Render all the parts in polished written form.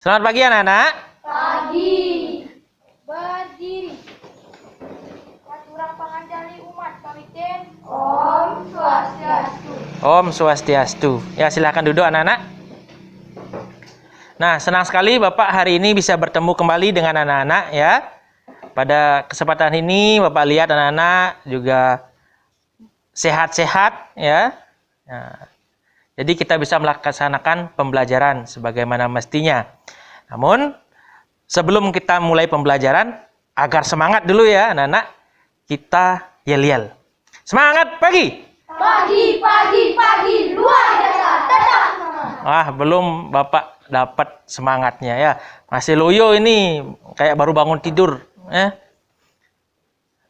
Selamat pagi anak-anak. Pagi. Berdiri. Aturang pangandali umat pamiten. Om Swastiastu. Om Swastiastu. Ya, silakan duduk anak-anak. Nah, senang sekali Bapak hari ini bisa bertemu kembali dengan anak-anak ya. Pada kesempatan ini Bapak lihat anak-anak juga sehat-sehat ya. Nah, jadi kita bisa melaksanakan pembelajaran sebagaimana mestinya. Namun, sebelum kita mulai pembelajaran, agar semangat dulu ya anak-anak, kita yel-yel. Semangat pagi! Pagi, pagi, pagi, luar biasa. Tetap semangat. Belum Bapak dapat semangatnya ya. Masih loyo ini, kayak baru bangun tidur.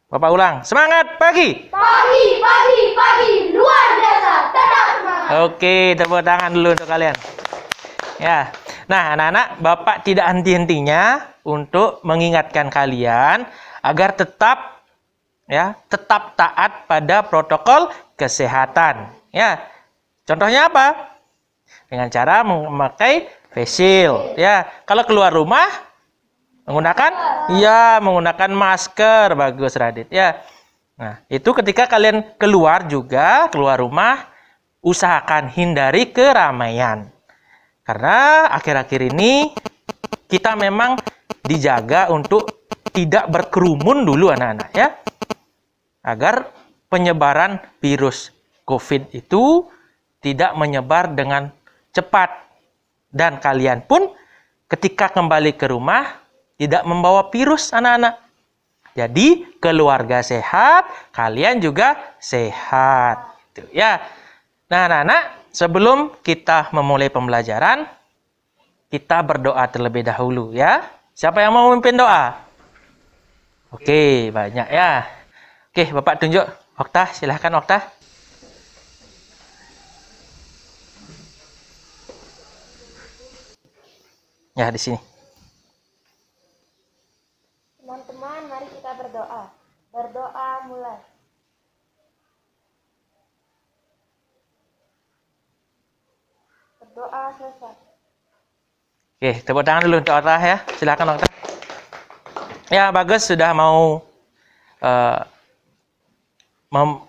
Bapak ulang, semangat pagi! Pagi, pagi, pagi, luar biasa. Tetap semangat. Oke, tepuk tangan dulu untuk kalian. Ya, nah anak-anak, Bapak tidak henti-hentinya untuk mengingatkan kalian agar tetap taat pada protokol kesehatan. Ya, contohnya apa? Dengan cara memakai face shield. Ya, kalau keluar rumah menggunakan masker. Bagus Radit. Ya, nah itu ketika kalian keluar rumah, usahakan hindari keramaian. Karena akhir-akhir ini kita memang dijaga untuk tidak berkerumun dulu anak-anak ya. Agar penyebaran virus COVID itu tidak menyebar dengan cepat. Dan kalian pun ketika kembali ke rumah tidak membawa virus anak-anak. Jadi keluarga sehat, kalian juga sehat. Gitu, ya. Nah anak-anak, sebelum kita memulai pembelajaran, kita berdoa terlebih dahulu ya. Siapa yang mau memimpin doa? Oke, banyak ya. Oke, Bapak tunjuk. Okta, silahkan Okta. Ya, di sini. Teman-teman, mari kita berdoa. Berdoa mulai. Berdoa selesai. Oke, tepuk tangan dulu untuk Okta ya. Silahkan Okta. Ya, bagus sudah mau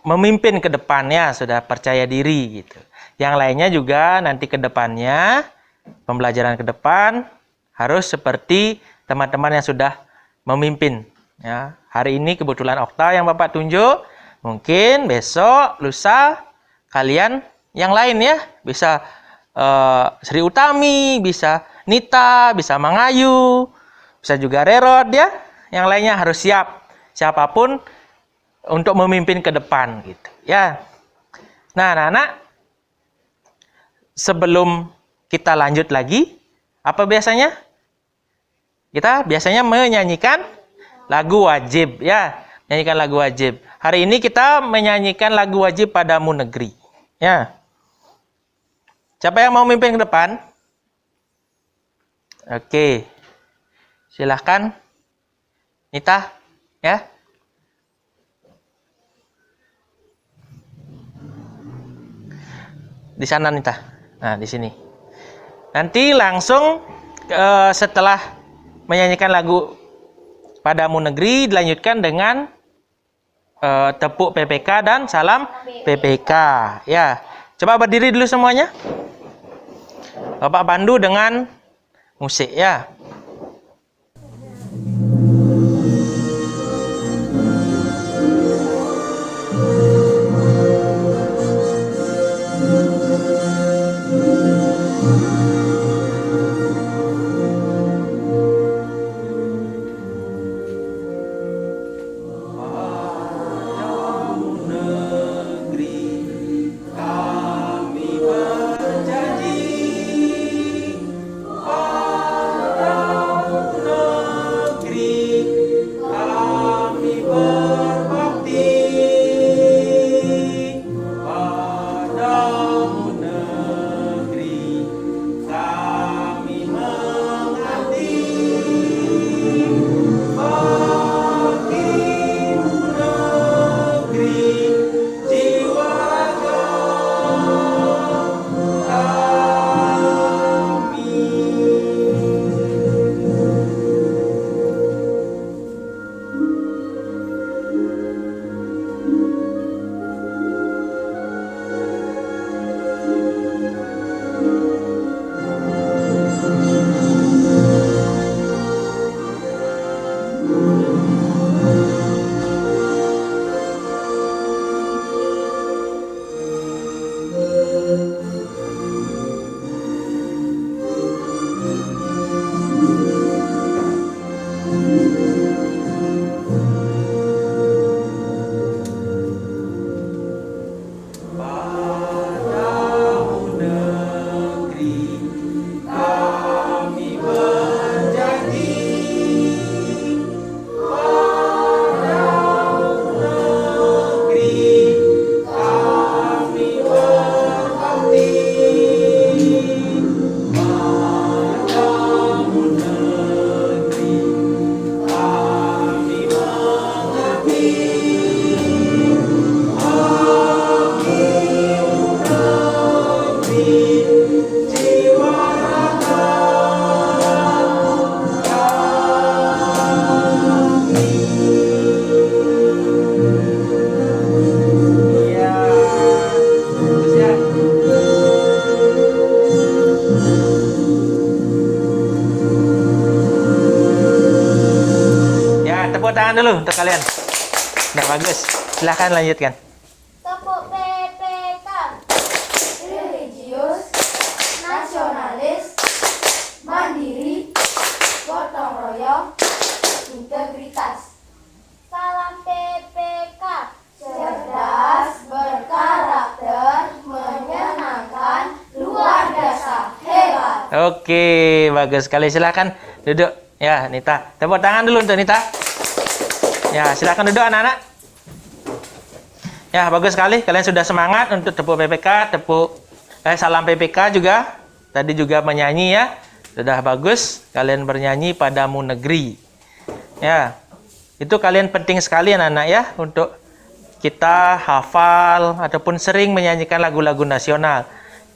memimpin ke depannya, sudah percaya diri gitu. Yang lainnya juga nanti ke depannya, pembelajaran ke depan harus seperti teman-teman yang sudah memimpin. Ya, hari ini kebetulan Okta yang Bapak tunjuk, mungkin besok, lusa kalian yang lain ya, bisa Sri Utami, bisa Nita, bisa Mangayu, bisa juga Rerod ya. Yang lainnya harus siap, siapapun untuk memimpin ke depan gitu ya. Nah, anak-anak, sebelum kita lanjut lagi, apa biasanya? Kita biasanya menyanyikan lagu wajib ya, menyanyikan lagu wajib. Hari ini kita menyanyikan lagu wajib Padamu Negeri ya. Siapa yang mau memimpin ke depan? Oke. Silahkan Nita ya. Di sana Nita. Nah, di sini. Nanti langsung setelah menyanyikan lagu Padamu Negeri dilanjutkan dengan tepuk PPK dan salam PPK. Ya. Coba berdiri dulu semuanya. Bapak pandu dengan musik ya. tangan dulu untuk kalian. Nah, bagus. Silahkan lanjutkan. Tepuk PPK. Religius, nasionalis, mandiri, gotong royong, integritas. Salam PPK. Cerdas, berkarakter, menyenangkan, luar biasa, hebat. Oke, bagus sekali. Silahkan duduk. Ya, Nita. Tepuk tangan dulu untuk Nita. Ya, silahkan duduk anak-anak. Ya, bagus sekali. Kalian sudah semangat untuk tepuk PPK, salam PPK juga. Tadi juga menyanyi ya. Sudah bagus. Kalian bernyanyi padamu negeri. Ya, itu kalian penting sekali anak-anak ya untuk kita hafal ataupun sering menyanyikan lagu-lagu nasional.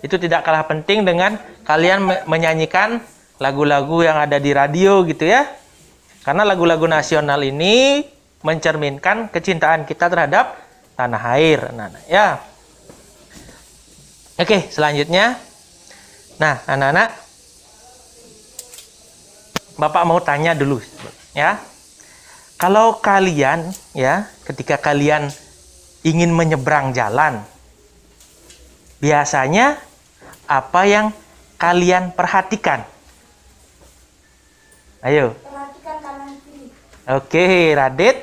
Itu tidak kalah penting dengan kalian menyanyikan lagu-lagu yang ada di radio gitu ya. Karena lagu-lagu nasional ini mencerminkan kecintaan kita terhadap tanah air, anak-anak ya. Oke, selanjutnya. Nah, anak-anak, Bapak mau tanya dulu ya. Kalau kalian ya, ketika kalian ingin menyeberang jalan, biasanya apa yang kalian perhatikan? Ayo. Perhatikan kanan kiri. Oke, Radit,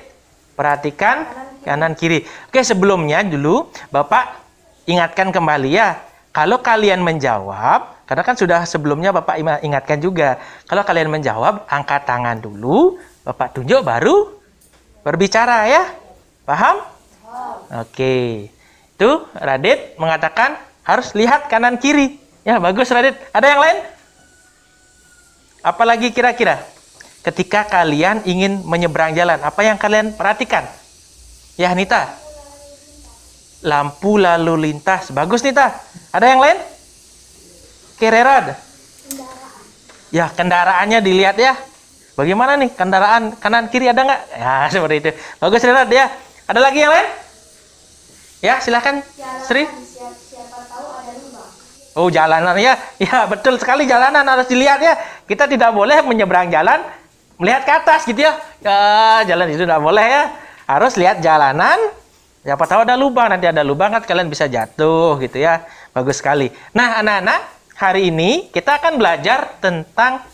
perhatikan kanan kiri. Oke, sebelumnya dulu Bapak ingatkan kembali ya. Kalau kalian menjawab, karena kan sudah sebelumnya Bapak ingatkan juga. Kalau kalian menjawab, angkat tangan dulu, Bapak tunjuk baru berbicara ya. Paham? Oke. Itu Radit mengatakan harus lihat kanan kiri. Ya, bagus Radit. Ada yang lain? Apalagi kira-kira? Ketika kalian ingin menyeberang jalan, apa yang kalian perhatikan? Ya, Nita. Lampu lalu lintas. Bagus, Nita. Ada yang lain? Kererad. Ya, kendaraannya dilihat ya. Bagaimana nih kendaraan kanan kiri ada nggak? Ya, seperti itu. Bagus, Rerad ya. Ada lagi yang lain? Ya, silakan, Sri. Siapa tahu ada lubang. Oh, jalanan ya. Ya, betul sekali, jalanan harus dilihat ya. Kita tidak boleh menyeberang jalan melihat ke atas gitu ya. Ya, jalan itu tidak boleh ya. Harus lihat jalanan. Siapa tahu ada lubang, nanti ada lubang kan kalian bisa jatuh gitu ya. Bagus sekali. Nah, anak-anak, hari ini kita akan belajar tentang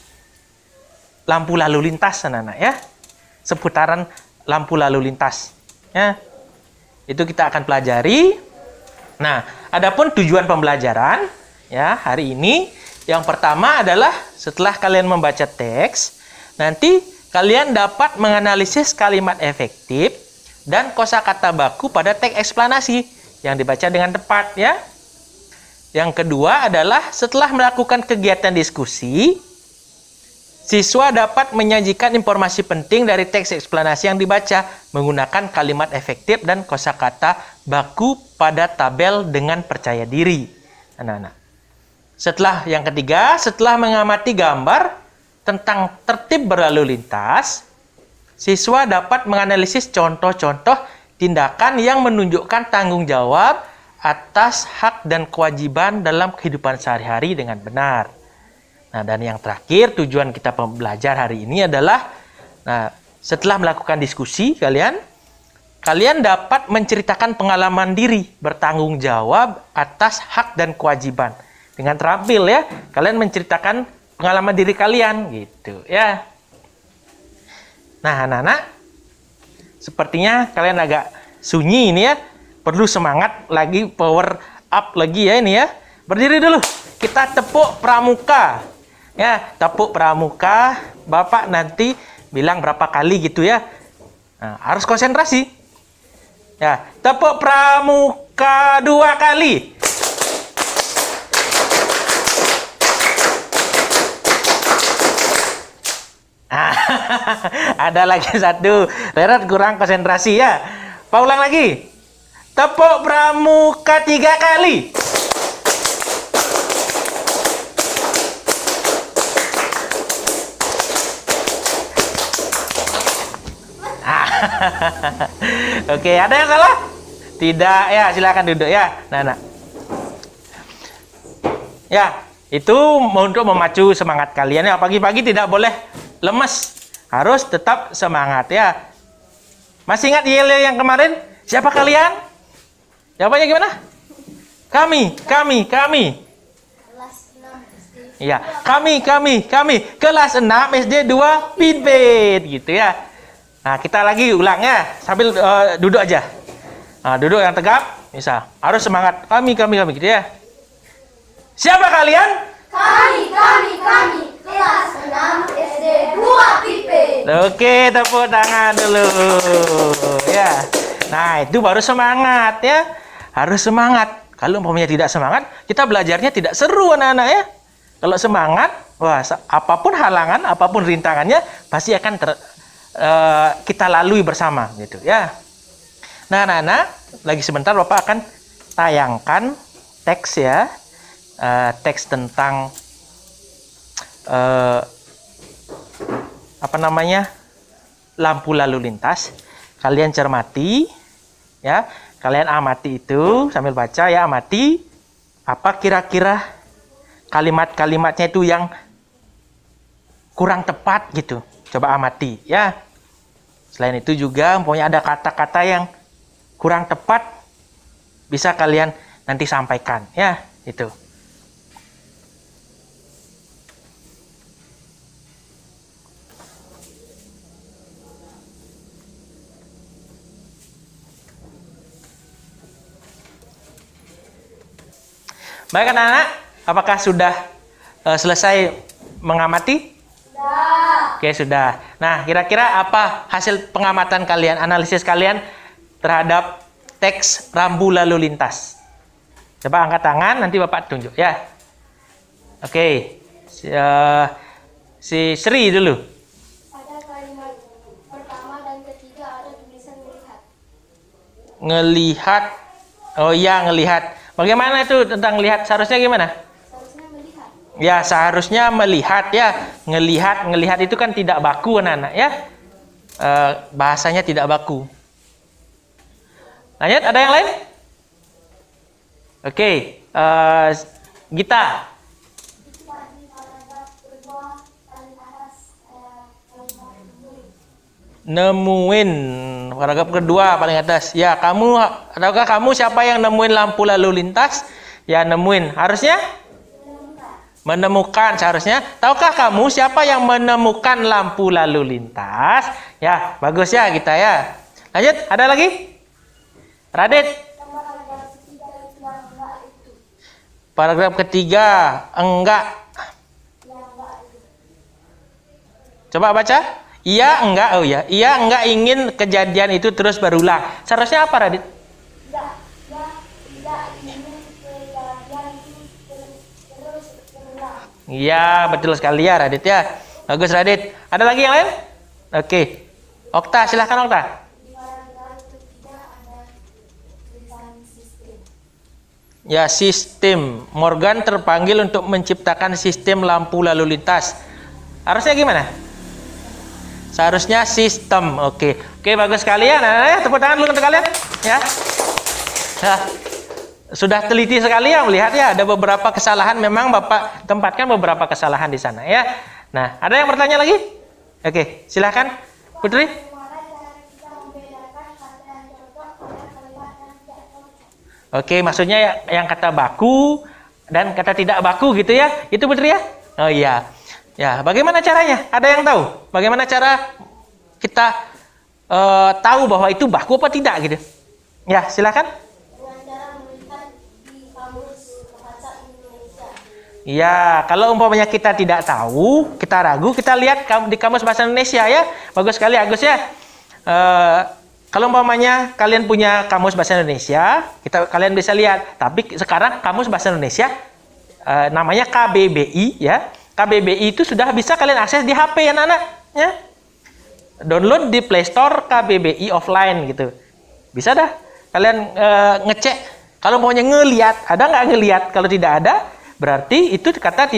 lampu lalu lintas, anak-anak ya. Seputaran lampu lalu lintas. Ya. Itu kita akan pelajari. Nah, adapun tujuan pembelajaran ya hari ini yang pertama adalah setelah kalian membaca teks, nanti kalian dapat menganalisis kalimat efektif dan kosakata baku pada teks eksplanasi yang dibaca dengan tepat ya. Yang kedua adalah setelah melakukan kegiatan diskusi, siswa dapat menyajikan informasi penting dari teks eksplanasi yang dibaca menggunakan kalimat efektif dan kosakata baku pada tabel dengan percaya diri. Anak-anak. Setelah yang ketiga, setelah mengamati gambar tentang tertib berlalu lintas, siswa dapat menganalisis contoh-contoh tindakan yang menunjukkan tanggung jawab atas hak dan kewajiban dalam kehidupan sehari-hari dengan benar. Nah, dan yang terakhir, tujuan kita belajar hari ini adalah, nah, setelah melakukan diskusi, kalian dapat menceritakan pengalaman diri, bertanggung jawab atas hak dan kewajiban. Dengan terampil ya, kalian menceritakan pengalaman diri kalian, gitu ya. Nah, anak-anak, sepertinya kalian agak sunyi ini ya, perlu semangat lagi, power up lagi ya ini ya. Berdiri dulu, kita tepuk pramuka. Ya, tepuk pramuka, Bapak nanti bilang berapa kali gitu ya. Nah, harus konsentrasi. Ya, tepuk pramuka 2 kali. Ada lagi satu. Rerat kurang konsentrasi ya. Pak ulang lagi. Tepuk pramuka 3 kali. Oke, ada yang salah? Tidak ya, silakan duduk ya. Nah. Ya, itu untuk memacu semangat kalian ya. Pagi-pagi tidak boleh lemes. Harus tetap semangat ya. Masih ingat yel-yel yang kemarin? Siapa kalian? Jawabannya gimana? Kami. Kelas 6 SD. Ya, kami. Kelas 6 SD 2 Pinbait gitu ya. Nah, kita lagi ulang ya. Sambil duduk aja. Nah, duduk yang tegap. Misal, harus semangat. Kami gitu ya. Siapa kalian? Kami. Kelas 6 SD 2 Pinbait. Oke, tepuk tangan dulu. Ya. Nah, itu baru semangat ya. Harus semangat. Kalau umpamanya tidak semangat, kita belajarnya tidak seru anak-anak ya. Kalau semangat, wah, apapun halangan, apapun rintangannya pasti akan kita lalui bersama gitu ya. Nah, anak-anak, lagi sebentar Bapak akan tayangkan teks ya. Teks tentang lampu lalu lintas. Kalian cermati ya, kalian amati itu sambil baca ya, amati apa kira-kira kalimat-kalimatnya itu yang kurang tepat gitu. Coba amati ya. Selain itu juga pokoknya ada kata-kata yang kurang tepat, bisa kalian nanti sampaikan ya, itu. Baik anak-anak, apakah sudah selesai mengamati? Sudah. Oke, sudah. Nah, kira-kira apa hasil pengamatan kalian, analisis kalian terhadap teks rambu lalu lintas? Coba angkat tangan, nanti Bapak tunjuk ya. Oke, si Sri dulu. Pada kalimat pertama dan ketiga ada tulisan melihat. Ngelihat. Oh iya, ngelihat. Bagaimana itu tentang lihat? Seharusnya gimana? Seharusnya melihat. Ya, seharusnya melihat ya. Ngelihat itu kan tidak baku anak-anak ya. Bahasanya tidak baku. Lanjut, ada yang lain? Oke, Gita. Pada paragraf kedua paling atas kalimat Nemuin. Paragraf kedua paling atas. Ya, tahukah kamu siapa yang nemuin lampu lalu lintas? Ya, nemuin. Harusnya? Menemukan seharusnya. Tahukah kamu siapa yang menemukan lampu lalu lintas? Ya, bagus ya kita ya. Lanjut, ada lagi? Radit. Paragraf ketiga, enggak. Coba baca. Iya, enggak. Oh ya, iya, enggak ingin kejadian itu terus berulang. Seharusnya apa, Radit? tidak ingin kejadian itu terus berulang. Iya, betul sekali ya, Radit ya. Bagus, Radit. Ada lagi yang lain? Oke. Okta, silahkan Okta. Di paragraf ketiga ada tulisan sistem. Ya, sistem. Morgan terpanggil untuk menciptakan sistem lampu lalu lintas. Harusnya gimana? Seharusnya sistem. Oke, bagus sekali ya. Nah, tepuk tangan dulu untuk kalian. Ya. Nah, sudah teliti sekali ya melihat ya. Ada beberapa kesalahan. Memang Bapak tempatkan beberapa kesalahan di sana ya. Nah, ada yang bertanya lagi? Oke, silahkan Putri. Bagaimana cara kita membedakan kata yang cocok pada kalimat yang tidak cocok? Oke, maksudnya yang kata baku dan kata tidak baku gitu ya. Itu Putri ya? Oh iya. Ya, bagaimana caranya? Ada yang tahu? Bagaimana cara kita tahu bahwa itu baku apa tidak gitu? Ya, silakan. Dengan cara melihat di kamus bahasa Indonesia. Ya, kalau umpamanya kita tidak tahu, kita ragu, kita lihat di kamus bahasa Indonesia ya. Bagus sekali Agus ya. Kalau umpamanya kalian punya kamus bahasa Indonesia, kalian bisa lihat. Tapi sekarang kamus bahasa Indonesia namanya KBBI ya. KBBI itu sudah bisa kalian akses di HP ya anak-anak ya. Download di Play Store KBBI offline gitu. Bisa dah kalian ngecek. Kalau maunya ngelihat, ada nggak ngelihat? Kalau tidak ada, berarti itu kata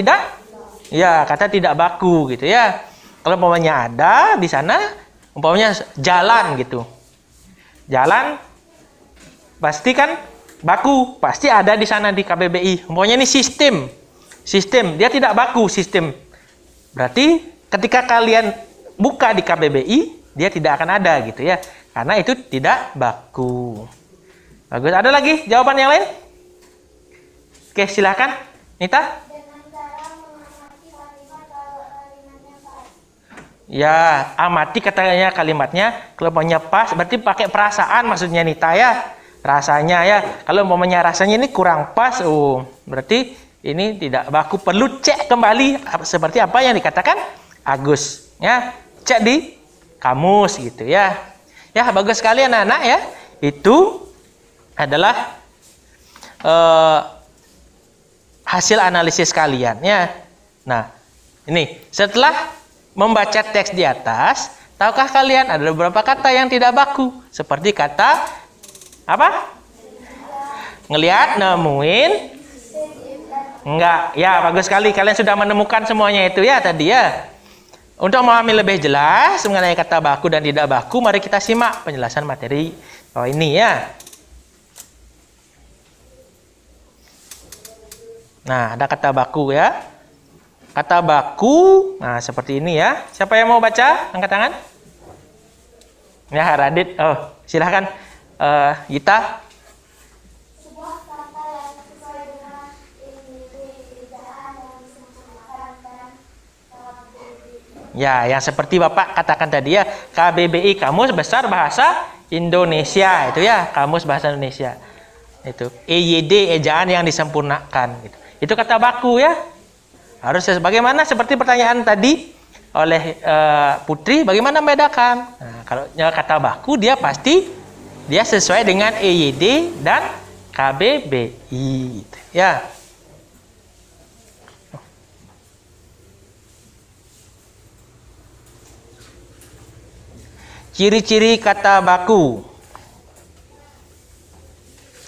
tidak baku gitu ya. Kalau umpamanya ada di sana, umpamanya jalan gitu. Jalan pasti kan baku, pasti ada di sana di KBBI. Umpamanya ini sistem, dia tidak baku sistem. Berarti ketika kalian buka di KBBI, dia tidak akan ada gitu ya. Karena itu tidak baku. Bagus. Ada lagi jawaban yang lain? Oke, silakan. Nita? Dengan cara mengamati kalimat kalau kalimatnya pas. Ya, amati katanya kalimatnya. Kalau maunya pas, berarti pakai perasaan maksudnya Nita ya. Rasanya ya. Kalau maunya rasanya ini kurang pas, berarti ini tidak baku. Perlu cek kembali seperti apa yang dikatakan Agus. Ya, cek di kamus gitu ya. Ya, bagus sekali anak-anak ya. Itu adalah hasil analisis kalian ya. Nah, ini setelah membaca teks di atas, tahukah kalian ada beberapa kata yang tidak baku? Seperti kata apa? Ngelihat, nemuin, enggak. Ya, bagus sekali kalian sudah menemukan semuanya itu ya tadi ya. Untuk memahami lebih jelas mengenai kata baku dan tidak baku, mari kita simak penjelasan materi bawah ini ya. Nah, ada kata baku ya. Kata baku, nah seperti ini ya. Siapa yang mau baca? Angkat tangan. Ya, Radit. Oh, silahkan. Gita. Sebuah kata yang sesuai dengan ejaan yang disempurnakan dan KBBI. Ya, yang seperti Bapak katakan tadi ya. KBBI, Kamus Besar Bahasa Indonesia. Itu ya, Kamus Bahasa Indonesia. Itu. EYD, ejaan yang disempurnakan. Gitu. Itu kata baku ya. Harus bagaimana seperti pertanyaan tadi oleh Putri, bagaimana membedakan? Nah, kalau kata baku dia pasti dia sesuai dengan EYD dan KBBI gitu, ya. Ciri-ciri kata baku.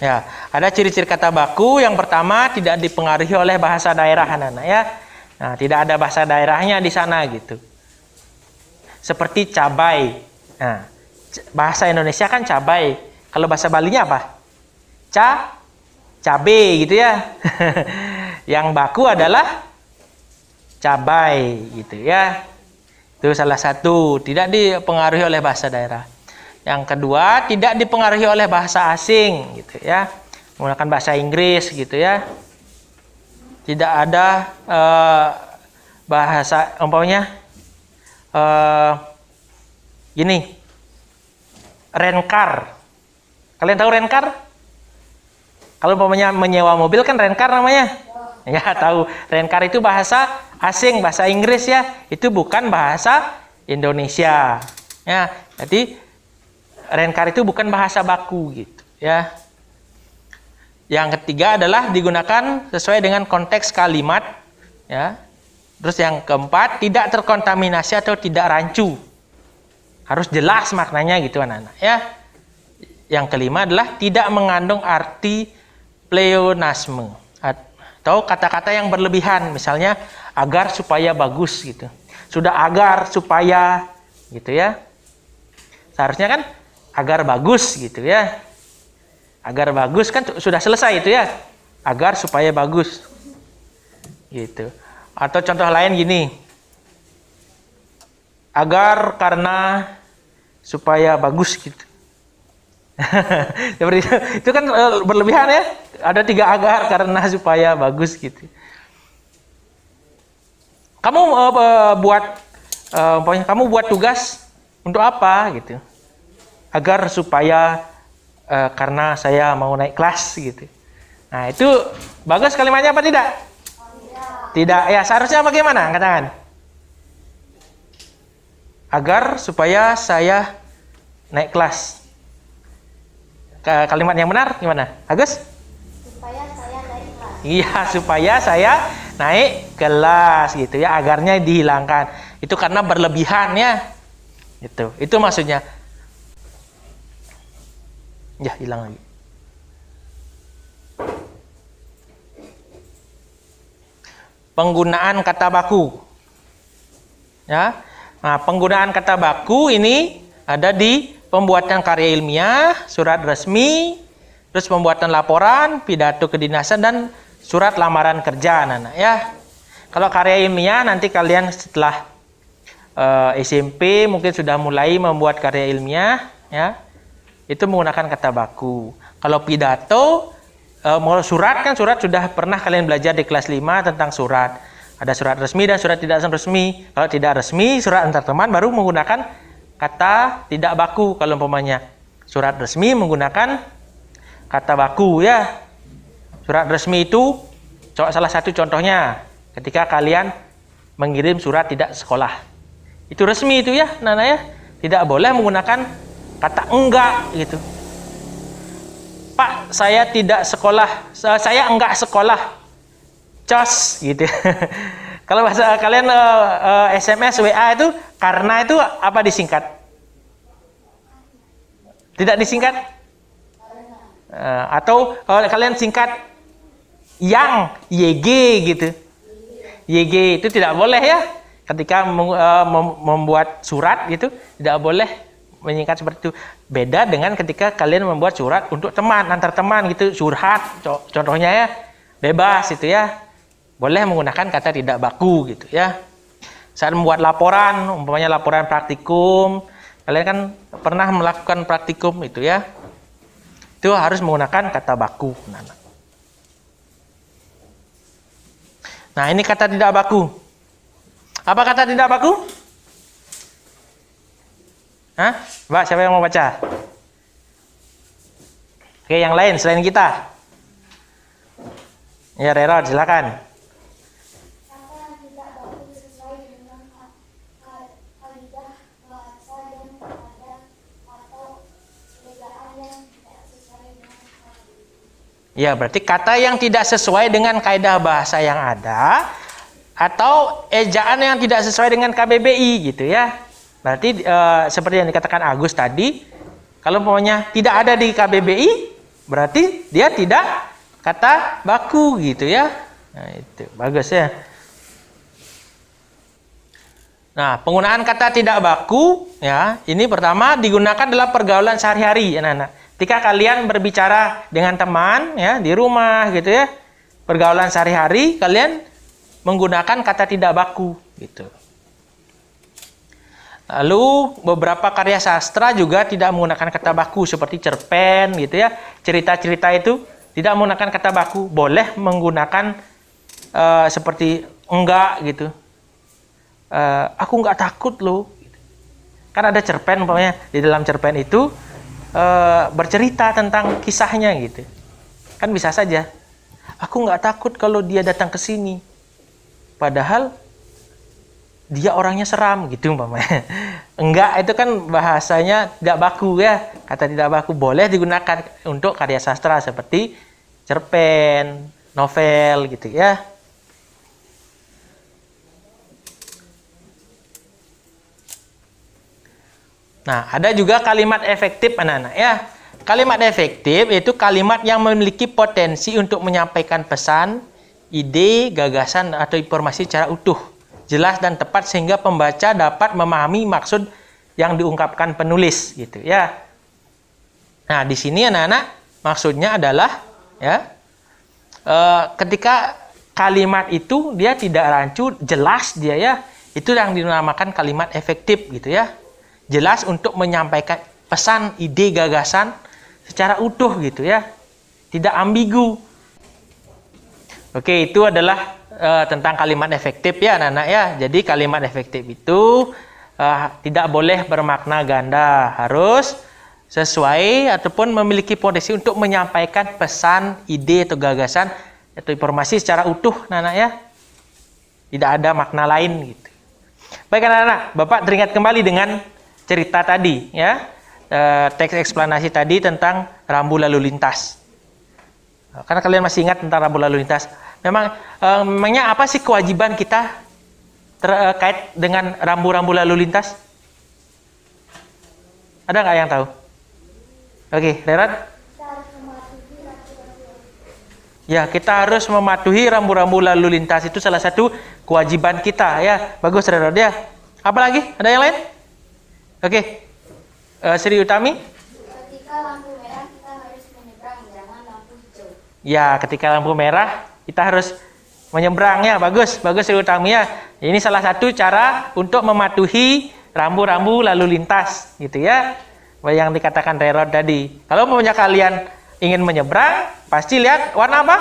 Ya, ada ciri-ciri kata baku. Yang pertama, tidak dipengaruhi oleh bahasa daerah anak-anak ya. Nah, tidak ada bahasa daerahnya di sana gitu. Seperti cabai. Nah, bahasa Indonesia kan cabai. Kalau bahasa Balinya apa? Cabe gitu ya. Yang baku adalah cabai gitu ya. Itu salah satu, tidak dipengaruhi oleh bahasa daerah. Yang kedua, tidak dipengaruhi oleh bahasa asing gitu ya. Menggunakan bahasa Inggris gitu ya. Tidak ada bahasa umpamanya gini. Rencar. Kalian tahu rencar? Kalau umpamanya menyewa mobil kan rencar namanya. Ya, tahu. Rencar itu bahasa asing, bahasa Inggris ya. Itu bukan bahasa Indonesia. Ya, jadi rencar itu bukan bahasa baku gitu ya. Yang ketiga adalah digunakan sesuai dengan konteks kalimat ya. Terus yang keempat, tidak terkontaminasi atau tidak rancu. Harus jelas maknanya gitu anak-anak ya. Yang kelima adalah tidak mengandung arti pleonasme atau kata-kata yang berlebihan, misalnya agar supaya bagus gitu. Sudah agar supaya gitu ya. Seharusnya kan agar bagus gitu ya. Agar bagus kan sudah selesai itu ya. Agar supaya bagus. Gitu. Atau contoh lain gini. Agar karena supaya bagus gitu. Seperti itu. Itu kan berlebihan ya. Ada 3 agar karena supaya bagus gitu. Kamu kamu buat tugas untuk apa gitu? Agar supaya karena saya mau naik kelas gitu. Nah, itu bagus kalimatnya apa tidak? Tidak. Ya, seharusnya bagaimana? Angkat tangan. Agar supaya saya naik kelas. Kalimat yang benar gimana? Agus? Supaya saya naik kelas. Iya, supaya saya naik kelas gitu ya. Agarnya dihilangkan. Itu karena berlebihan ya. Itu maksudnya. Ya, hilang lagi. Penggunaan kata baku. Ya. Nah, penggunaan kata baku ini ada di pembuatan karya ilmiah, surat resmi, terus pembuatan laporan, pidato kedinasan dan surat lamaran kerja anak-anak ya. Kalau karya ilmiah nanti kalian setelah SMP mungkin sudah mulai membuat karya ilmiah ya, itu menggunakan kata baku. Kalau pidato, mau surat kan, surat sudah pernah kalian belajar di kelas 5 tentang surat. Ada surat resmi dan surat tidak resmi. Kalau tidak resmi, surat antar teman baru menggunakan kata tidak baku. Kalau umpamanya surat resmi menggunakan kata baku ya. Surat resmi itu salah satu contohnya ketika kalian mengirim surat tidak sekolah. Itu resmi itu ya, Nana ya. Tidak boleh menggunakan kata enggak gitu. Pak, saya tidak sekolah. Saya enggak sekolah. Cos gitu. Kalau bahasa kalian SMS, WA itu karena itu apa disingkat? Tidak disingkat? Atau kalian singkat yang YG gitu. YG itu tidak boleh ya. Ketika membuat surat gitu, tidak boleh menyingkat seperti itu. Beda dengan ketika kalian membuat surat untuk teman, antar teman gitu, curhat contohnya ya, bebas itu ya. Boleh menggunakan kata tidak baku gitu ya. Saat membuat laporan, umpamanya laporan praktikum, kalian kan pernah melakukan praktikum itu ya. Itu harus menggunakan kata baku. Nah, ini kata tidak baku. Apa kata tidak baku? Hah? Mbak, siapa yang mau baca? Oke, yang lain selain kita. Ya, Rerod, silakan. Kata yang tidak baku sesuai dengan kaidah bahasa dan ada atau ejaan yang tidak sesuai dengan kaidah. Ya, berarti kata yang tidak sesuai dengan kaidah bahasa yang ada atau ejaan yang tidak sesuai dengan KBBI gitu ya. Berarti seperti yang dikatakan Agus tadi, kalau umpamanya tidak ada di KBBI, berarti dia tidak kata baku gitu ya. Nah, itu bagus ya. Nah, penggunaan kata tidak baku ya, ini pertama digunakan dalam pergaulan sehari-hari, anak-anak. Ketika kalian berbicara dengan teman ya di rumah gitu ya, pergaulan sehari-hari kalian menggunakan kata tidak baku gitu. Lalu beberapa karya sastra juga tidak menggunakan kata baku seperti cerpen gitu ya. Cerita-cerita itu tidak menggunakan kata baku, boleh menggunakan seperti enggak gitu. Aku enggak takut loh. Kan ada cerpen umpamanya, di dalam cerpen itu bercerita tentang kisahnya gitu. Kan bisa saja. Aku enggak takut kalau dia datang ke sini. Padahal dia orangnya seram gitu umpamanya. Enggak, itu kan bahasanya tidak baku ya. Kata tidak baku boleh digunakan untuk karya sastra seperti cerpen, novel gitu ya. Nah, ada juga kalimat efektif anak-anak ya. Kalimat efektif itu kalimat yang memiliki potensi untuk menyampaikan pesan, ide, gagasan atau informasi secara utuh, jelas dan tepat sehingga pembaca dapat memahami maksud yang diungkapkan penulis gitu ya. Nah, di sini anak-anak maksudnya adalah ya ketika kalimat itu dia tidak rancu, jelas dia ya, itu yang dinamakan kalimat efektif gitu ya. Jelas untuk menyampaikan pesan, ide, gagasan secara utuh gitu ya. Tidak ambigu. Oke, itu adalah tentang kalimat efektif ya anak-anak ya. Jadi kalimat efektif itu tidak boleh bermakna ganda, harus sesuai ataupun memiliki potensi untuk menyampaikan pesan, ide atau gagasan atau informasi secara utuh anak-anak ya. Tidak ada makna lain gitu. Baik anak-anak, Bapak teringat kembali dengan cerita tadi ya. Teks eksplanasi tadi tentang rambu lalu lintas. Karena kalian masih ingat tentang rambu lalu lintas. Memangnya apa sih kewajiban kita terkait dengan rambu-rambu lalu lintas? Ada nggak yang tahu? Oke, Rerat? Ya, kita harus mematuhi rambu-rambu lalu lintas. Itu salah satu kewajiban kita ya. Bagus Rerat ya. Apa lagi? Ada yang lain? Oke. Sri Utami? Ketika lampu merah kita harus menyeberang, jangan lampu hijau. Ya, ketika lampu merah kita harus menyeberang ya. Bagus Sri Utami ya. Ini salah satu cara untuk mematuhi rambu-rambu lalu lintas gitu ya. yang dikatakan Rerod tadi. Kalau punya kalian ingin menyeberang, pasti lihat warna apa?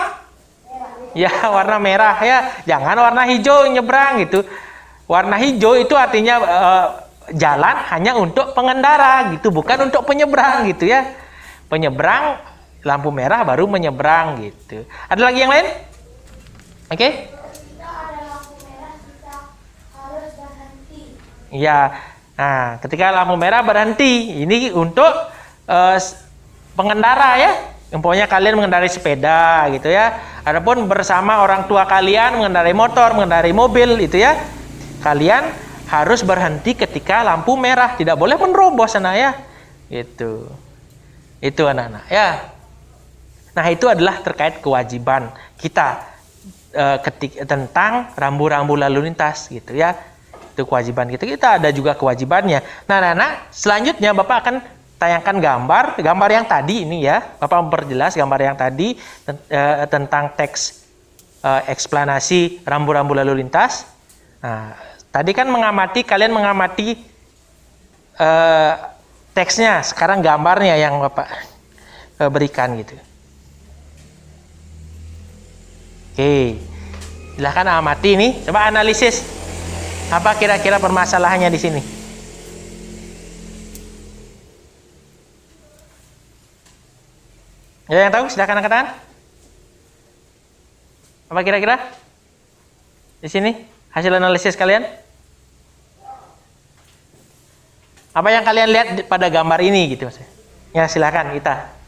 Ya, warna merah ya. Jangan warna hijau nyebrang gitu. Warna hijau itu artinya jalan hanya untuk pengendara gitu, bukan untuk penyeberang gitu ya. Penyeberang lampu merah baru menyeberang gitu. Ada lagi yang lain? Oke? Jika ada lampu merah, kita harus berhenti. Ya. Nah, ketika lampu merah berhenti, ini untuk pengendara ya. Umpamanya kalian mengendarai sepeda gitu ya. Adapun bersama orang tua kalian mengendarai motor, mengendarai mobil itu ya. Kalian harus berhenti ketika lampu merah, tidak boleh menerobos sana ya. Itu anak-anak ya. Nah, itu adalah terkait kewajiban kita tentang rambu-rambu lalu lintas gitu ya. Itu kewajiban kita. Kita ada juga kewajibannya. Nah, anak-anak, selanjutnya Bapak akan tayangkan gambar yang tadi ini ya. Bapak memperjelas gambar yang tadi tentang teks eksplanasi rambu-rambu lalu lintas. Nah, tadi kan kalian mengamati teksnya, sekarang gambarnya yang Bapak berikan gitu. Oke, silahkan amati ini. Coba analisis apa kira-kira permasalahannya di sini. Ya, yang tahu silahkan angkat tangan. Apa kira-kira di sini hasil analisis kalian? Apa yang kalian lihat pada gambar ini gitu maksudnya? Ya, silahkan kita.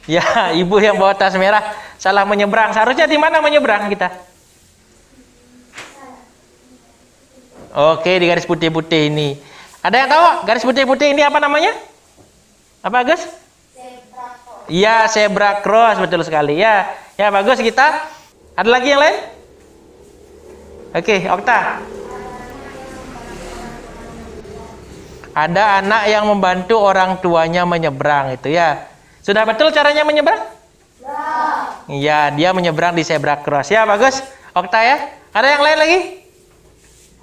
Ya, ibu yang bawa tas merah salah menyeberang. Seharusnya di mana menyeberang kita? Oke, di garis putih-putih ini. Ada yang tahu garis putih-putih ini apa namanya? Apa, Agus? Iya, zebra cross, betul sekali ya. Ya, bagus kita. Ada lagi yang lain? Oke, Okta. Ada anak yang membantu orang tuanya menyeberang itu ya. Sudah betul caranya menyeberang? Iya, dia menyeberang di zebra cross. Ya, bagus. Okta ya. Ada yang lain lagi?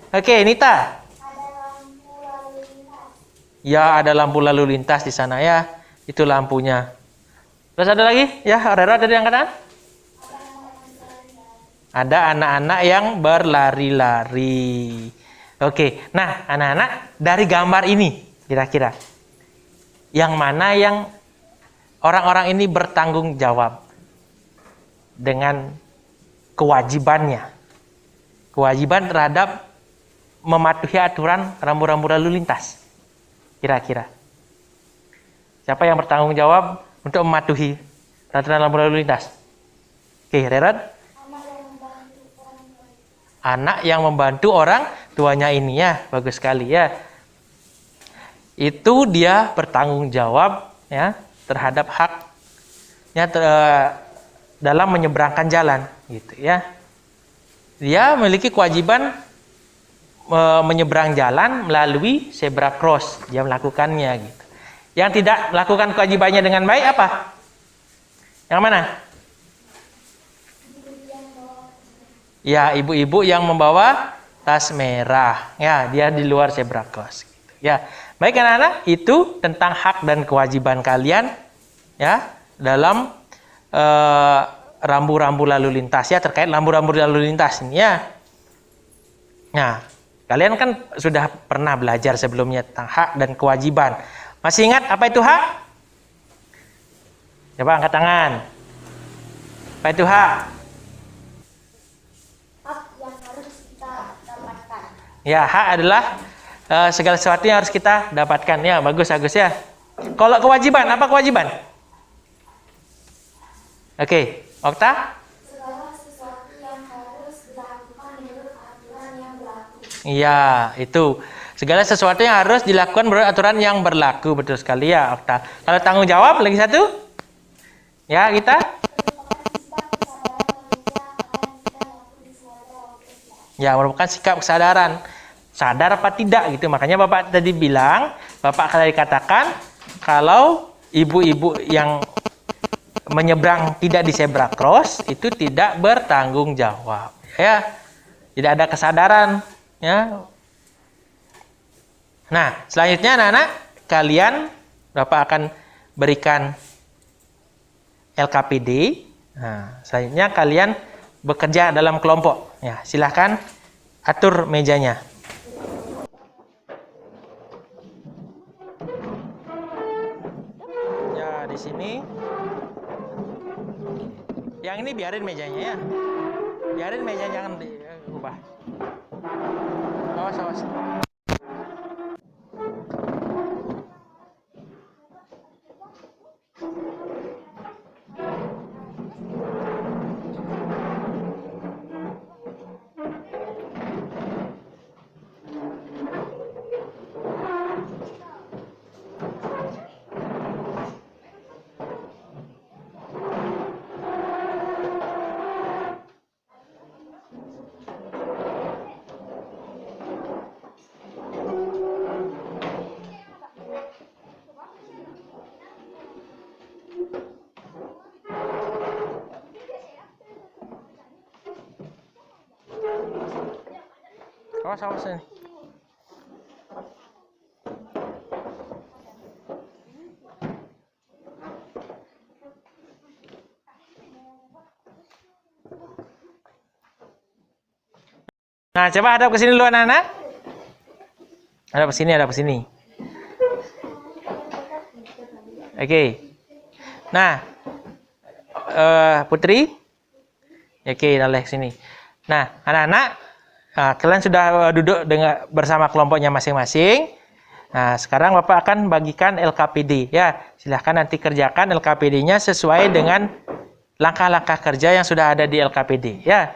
Oke, Nita. Ada lampu lalu lintas. Ya, ada lampu lalu lintas di sana ya. Itu lampunya. Terus ada lagi? Ya, Rera ada yang katakan? Ada anak-anak yang berlari-lari. Oke, nah anak-anak dari gambar ini kira-kira yang mana yang orang-orang ini bertanggung jawab dengan kewajibannya. Kewajiban terhadap mematuhi aturan rambu-rambu lalu lintas. Kira-kira. Siapa yang bertanggung jawab untuk mematuhi aturan rambu lalu lintas? Oke, Rerat. Anak yang membantu orang tuanya ini ya. Bagus sekali ya. Itu dia bertanggung jawab ya terhadap haknya dalam menyeberangkan jalan gitu ya. Dia memiliki kewajiban menyeberang jalan melalui zebra cross. Dia melakukannya gitu. Yang tidak melakukan kewajibannya dengan baik apa? Yang mana? Ya, ibu-ibu yang membawa tas merah. Ya, dia di luar zebra cross gitu. Ya. Baik anak-anak, itu tentang hak dan kewajiban kalian ya dalam rambu-rambu lalu lintas ya, terkait rambu-rambu lalu lintas ini ya. Nah, kalian kan sudah pernah belajar sebelumnya tentang hak dan kewajiban. Masih ingat apa itu hak? Coba angkat tangan. Apa itu hak? Hak yang harus kita dapatkan. Ya, hak adalah segala sesuatu yang harus kita dapatkan. Ya, bagus ya. Kalau kewajiban, apa kewajiban? Oke, Okta? Segala sesuatu yang harus dilakukan menurut aturan yang berlaku. Iya, itu. Segala sesuatu yang harus dilakukan menurut aturan yang berlaku. Betul sekali ya, Okta. Kalau tanggung jawab, lagi satu? Ya, kita? Ya, merupakan sikap kesadaran. Sadar apa tidak gitu. Makanya Bapak tadi bilang, Bapak tadi katakan, kalau ibu-ibu yang menyeberang tidak di zebra cross, itu tidak bertanggung jawab. Ya, tidak ada kesadaran. Ya, Nah, selanjutnya anak-anak, kalian Bapak akan berikan LKPD. Nah, selanjutnya kalian bekerja dalam kelompok. Ya, silahkan atur mejanya. Ya, di sini. Yang ini biarin mejanya ya. Biarin mejanya, jangan diubah. Awas, awas. Awas, awas ini. Nah, coba hadap ke sini dulu anak-anak. Hadap ke sini, hadap ke sini. Oke. Nah, Putri. Oke, daleh sini. Nah, anak-anak, kalian sudah duduk bersama kelompoknya masing-masing. Nah, sekarang Bapak akan bagikan LKPD. Ya, silahkan nanti kerjakan LKPD-nya sesuai dengan langkah-langkah kerja yang sudah ada di LKPD. Ya.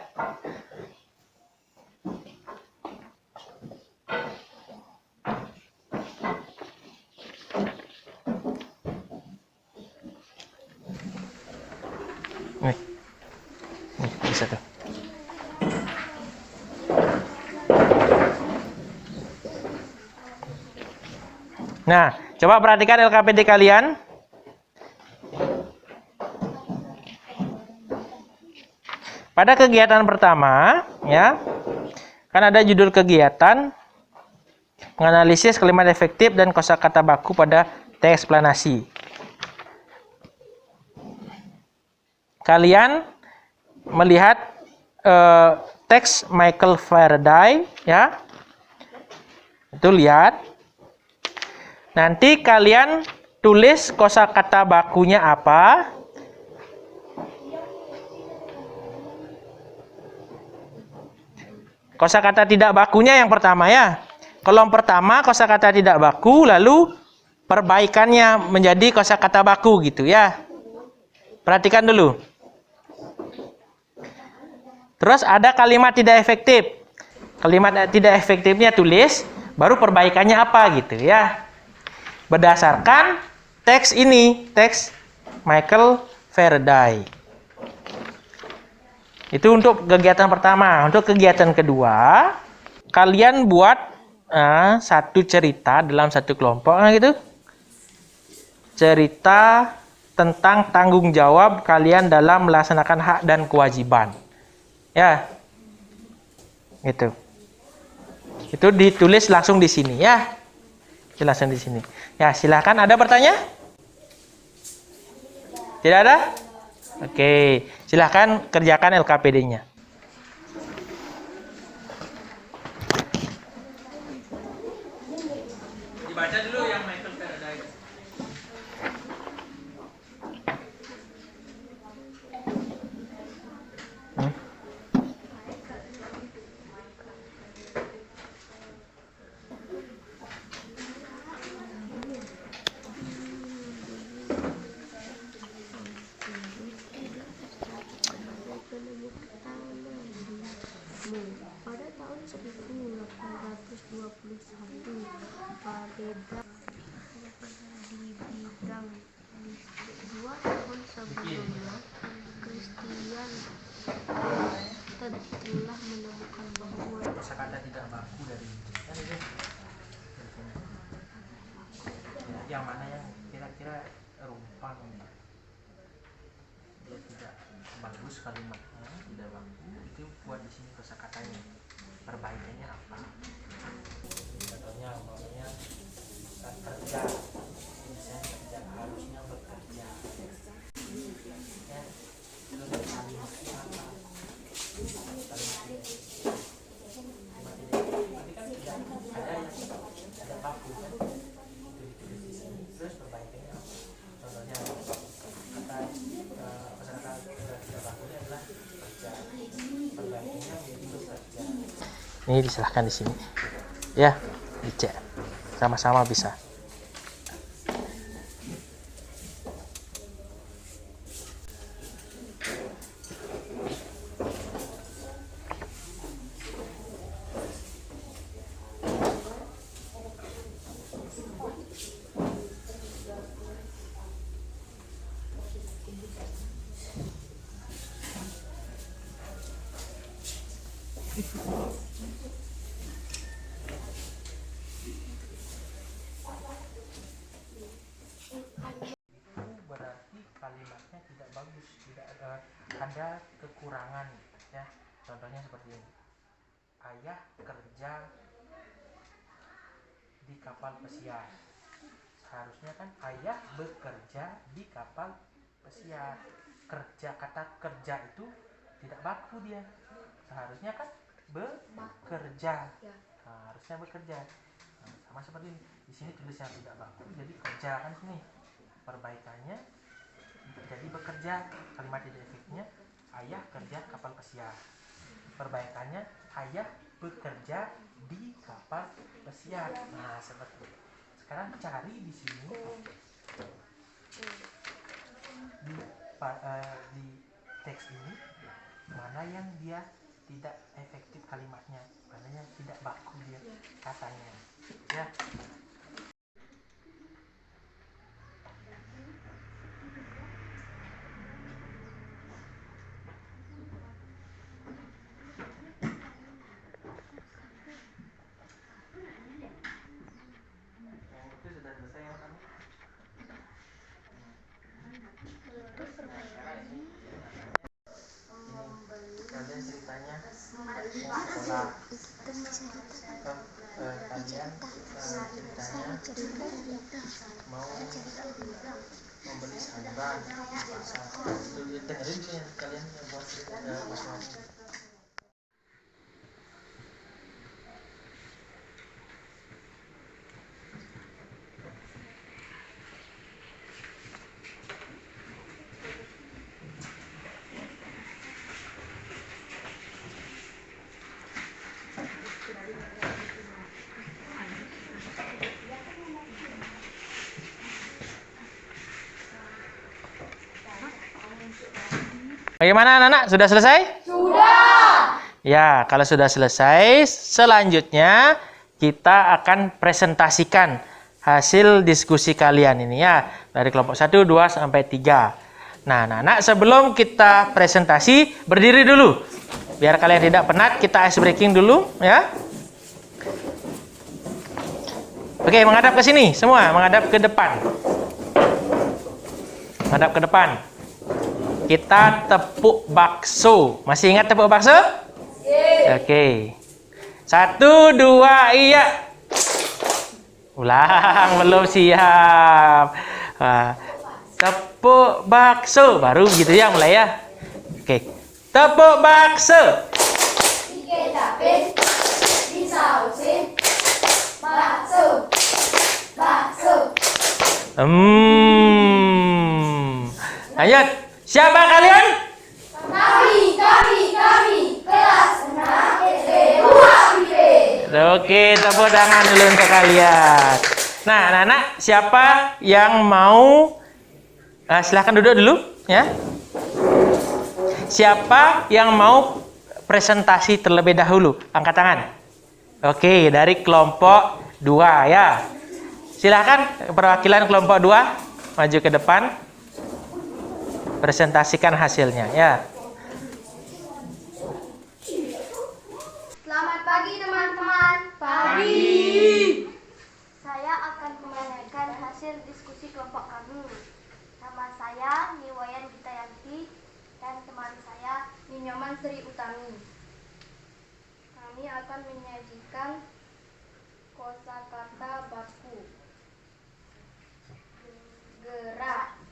Nih, bisa tuh. Nah, coba perhatikan LKPD kalian. Pada kegiatan pertama, ya, kan ada judul kegiatan menganalisis kalimat efektif dan kosakata baku pada teks eksplanasi. Kalian melihat teks Michael Faraday, ya, itu lihat. Nanti kalian tulis kosakata bakunya apa. Kosakata tidak bakunya yang pertama ya. Kolom pertama kosakata tidak baku, lalu perbaikannya menjadi kosakata baku gitu ya. Perhatikan dulu. Terus ada kalimat tidak efektif. Kalimat tidak efektifnya tulis, baru perbaikannya apa gitu ya. Berdasarkan teks ini, teks Michael Faraday. Itu untuk kegiatan pertama. Untuk kegiatan kedua, kalian buat satu cerita dalam satu kelompok, gitu. Cerita tentang tanggung jawab kalian dalam melaksanakan hak dan kewajiban. Ya. Gitu. Itu ditulis langsung di sini ya. Langsung di sini. Ya, silakan, ada pertanyaan? Tidak ada? Oke, silahkan kerjakan LKPD-nya. Dibaca dulu yang Michael Faraday. Pada tahun 1821, Faraday di bidang listrik. 2 tahun sebelumnya, Christian telah menemukan bahwa Kosakata tidak baku dari yang mana yang kira-kira rumpang ya. Dia tidak bagus kalimatnya, tidak baku, itu buat di sini kosakatanya. Perbaikannya apa? Contohnya, Ini disilahkan di sini. Ya, dicek. Sama-sama bisa. Berarti kalimatnya tidak bagus, tidak ada kekurangan ya. Contohnya seperti ini. Ayah kerja di kapal pesiar. Seharusnya kan ayah bekerja di kapal pesiar. Kerja, kata kerja itu tidak baku dia. Seharusnya kan bekerja. Harusnya bekerja. Nah, sama seperti ini. Di sini tulisnya tidak baku, jadi kerja kan sini. Perbaikannya jadi bekerja. Kalimat efeknya ayah kerja kapal pesiar. Perbaikannya ayah bekerja di kapal pesiar. Nah, seperti itu. Sekarang cari di sini di teks ini mana yang dia tidak efektif kalimatnya, mana yang tidak baku dia katanya. Ya. Sudah selesai ya kamu? Kalian ceritanya mau sekolah. Kalian ceritanya mau membeli sayuran di pasar. Itu dengerin dulu ya kalian yang buat masing-masing. Bagaimana anak-anak? Sudah selesai? Sudah. Ya, kalau sudah selesai, selanjutnya kita akan presentasikan hasil diskusi kalian ini ya. Dari kelompok 1, 2, sampai 3. Nah, anak-anak, sebelum kita presentasi, berdiri dulu. Biar kalian tidak penat, kita ice breaking dulu ya. Oke, menghadap ke sini semua, menghadap ke depan. Menghadap ke depan. Kita tepuk bakso. Masih ingat tepuk bakso? Oke. 1, 2, iya. Ulang, belum siap. Tepuk bakso. Baru gitu ya, mulai ya. Oke. Tepuk bakso. Diketapin, disausin, bakso, bakso. Lanjut. Siapa kalian? Kami, kelas 6 SD 2 IP. Oke, tepuk tangan dulu untuk kalian. Nah, anak-anak, siapa yang mau silahkan duduk dulu ya. Siapa yang mau presentasi terlebih dahulu? Angkat tangan. Oke, dari kelompok 2 ya. Silahkan perwakilan kelompok 2 maju ke depan. Presentasikan hasilnya ya. Selamat pagi teman-teman. Pagi. Saya akan menyampaikan hasil diskusi kelompok kami. Nama saya Niwayan Gitayanti dan teman saya Ninyoman Sri Utami. Kami akan menyajikan kosakata baku. Gerak.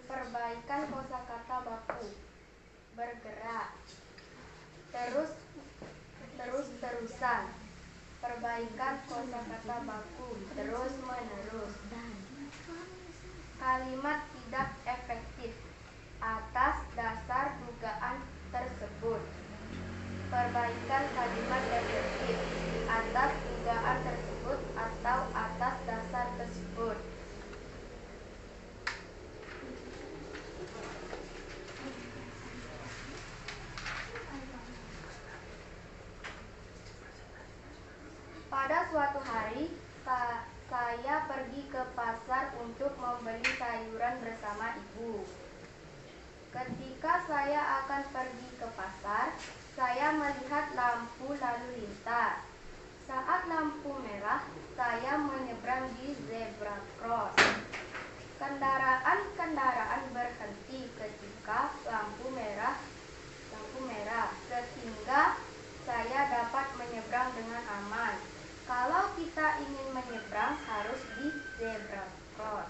Perbaikan kosakata baku. Bergerak. Terus-terusan. Perbaikan kosakata baku terus-menerus. Kalimat tidak efektif atas dasar dugaan tersebut. perbaikan kalimat efektif atas dugaan tersebut atau atas dasar tersebut. Pada suatu hari, saya pergi ke pasar untuk membeli sayuran bersama ibu. Ketika saya akan pergi ke pasar, saya melihat lampu lalu lintas. Saat lampu merah, saya menyeberang di zebra cross. Kendaraan-kendaraan berhenti ketika lampu merah, sehingga saya dapat menyeberang dengan aman. Kalau kita ingin menyeberang, harus di zebra cross.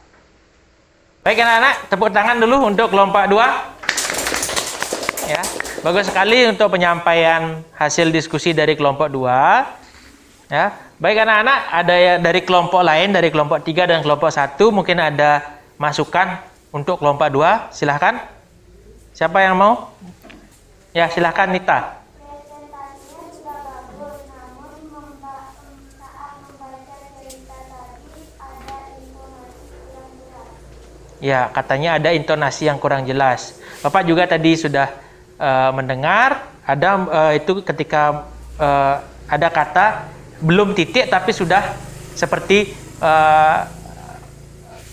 Baik anak-anak, tepuk tangan dulu untuk kelompok 2. Ya, bagus sekali untuk penyampaian hasil diskusi dari kelompok 2. Ya, baik anak-anak, ada ya dari kelompok lain, dari kelompok 3 dan kelompok 1 mungkin ada masukan untuk kelompok 2. Silahkan. Siapa yang mau? Ya, silahkan Nita. Presentasinya sudah bagus, namun saat membaca cerita tadi ada informasi kurang jelas. Ya, katanya ada intonasi yang kurang jelas. Bapak juga tadi sudah mendengar ada itu ketika ada kata belum titik tapi sudah seperti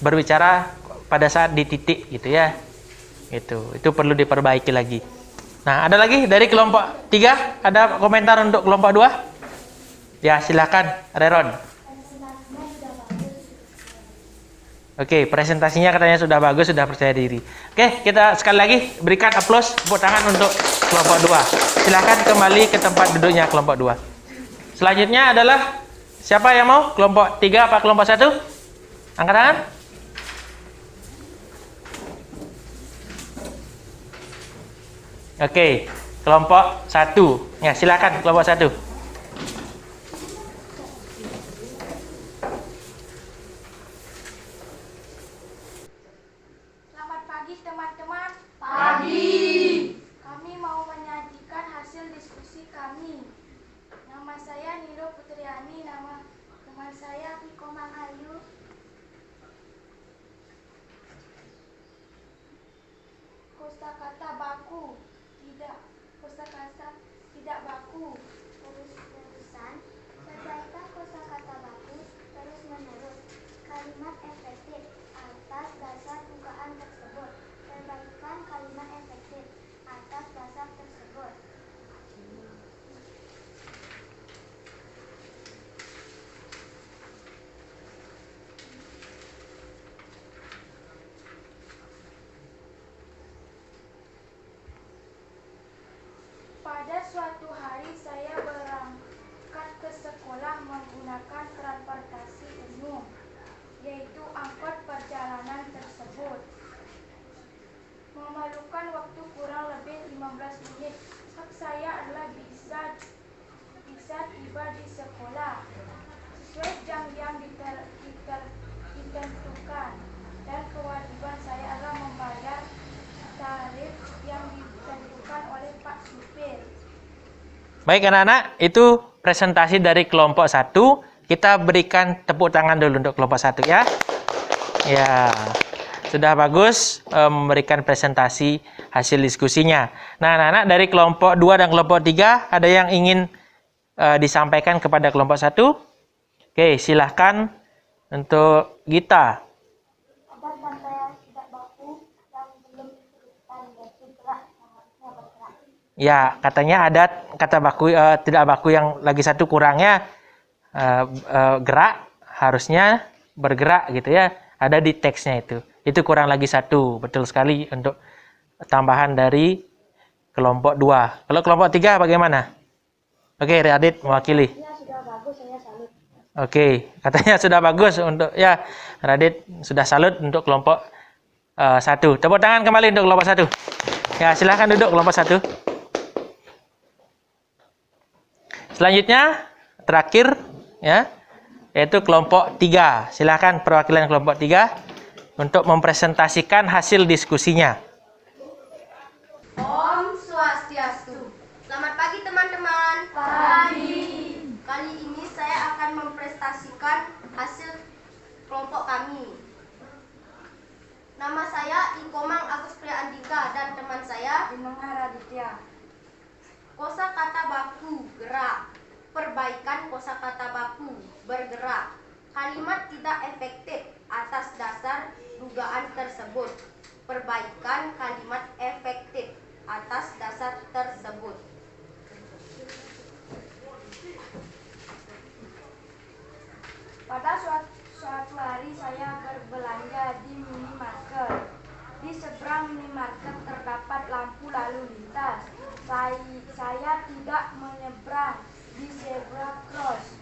berbicara pada saat di titik gitu ya. Itu perlu diperbaiki lagi. Nah, ada lagi dari kelompok 3 ada komentar untuk kelompok 2? Ya, silakan Reron. Presentasinya sudah bagus. Oke, presentasinya katanya sudah bagus, sudah percaya diri. Oke, kita sekali lagi berikan aplaus, tepuk tangan untuk kelompok 2. Silahkan kembali ke tempat duduknya kelompok 2. Selanjutnya adalah siapa yang mau? Kelompok 3 apa kelompok 1? Angkat tangan. Oke, kelompok 1. Ya, silakan kelompok 1. Selamat pagi teman-teman. Pagi. Kami mau menyajikan hasil diskusi kami. Nama saya Nilo Putriani, nama teman saya Viko Mangayu. Kosakata baku, tidak baku. Terus-terusan, perbaikan kosakata baku terus-menerus. Kalimat efektif atas dasar dugaan tersebut. Perbaikan kalimat efektif atas dasar tersebut. Pada suatu hari saya berangkat ke sekolah menggunakan transportasi umum, yaitu angkot perjalanan tersebut. Memerlukan waktu kurang lebih 15 menit. Hak saya adalah bisa tiba di sekolah sesuai jam yang ditentukan, dan kewajiban saya adalah membayar tarif yang ditentukan oleh Pak Supir. Baik anak-anak, itu presentasi dari kelompok 1. Kita berikan tepuk tangan dulu untuk kelompok 1 ya. Ya, sudah bagus memberikan presentasi hasil diskusinya. Nah anak-anak dari kelompok 2 dan kelompok 3 ada yang ingin disampaikan kepada kelompok 1? Oke, silahkan untuk Gita. Ada kata yang tidak baku yang belum disebutkan, yaitu gerak, harusnya bergerak. Ya, katanya ada kata baku tidak baku yang lagi satu kurangnya gerak, harusnya bergerak gitu ya. Ada di teksnya itu. Itu kurang lagi satu. Betul sekali untuk tambahan dari kelompok 2. Kalau kelompok 3 bagaimana? Oke, Radit mewakili. Ya, sudah bagus, saya salut. Oke, katanya sudah bagus untuk ya Radit sudah salut untuk kelompok 1. Tepuk tangan kembali untuk kelompok 1. Ya, silahkan duduk kelompok 1. Selanjutnya terakhir ya, yaitu kelompok 3. Silahkan perwakilan kelompok 3 untuk mempresentasikan hasil diskusinya. Om Swastiastu. Selamat pagi teman-teman. mempresentasikan hasil kelompok kami. Nama saya Ikomang Agus Priya Andika dan teman saya Imamah Raditya. kosakata baku gerak. Perbaikan kosakata baku bergerak. Kalimat tidak efektif atas dasar dugaan tersebut. Perbaikan kalimat efektif atas dasar tersebut. Pada suatu hari saya berbelanja di minimarket. Di seberang minimarket terdapat lampu lalu lintas. Saya tidak menyeberang di zebra cross.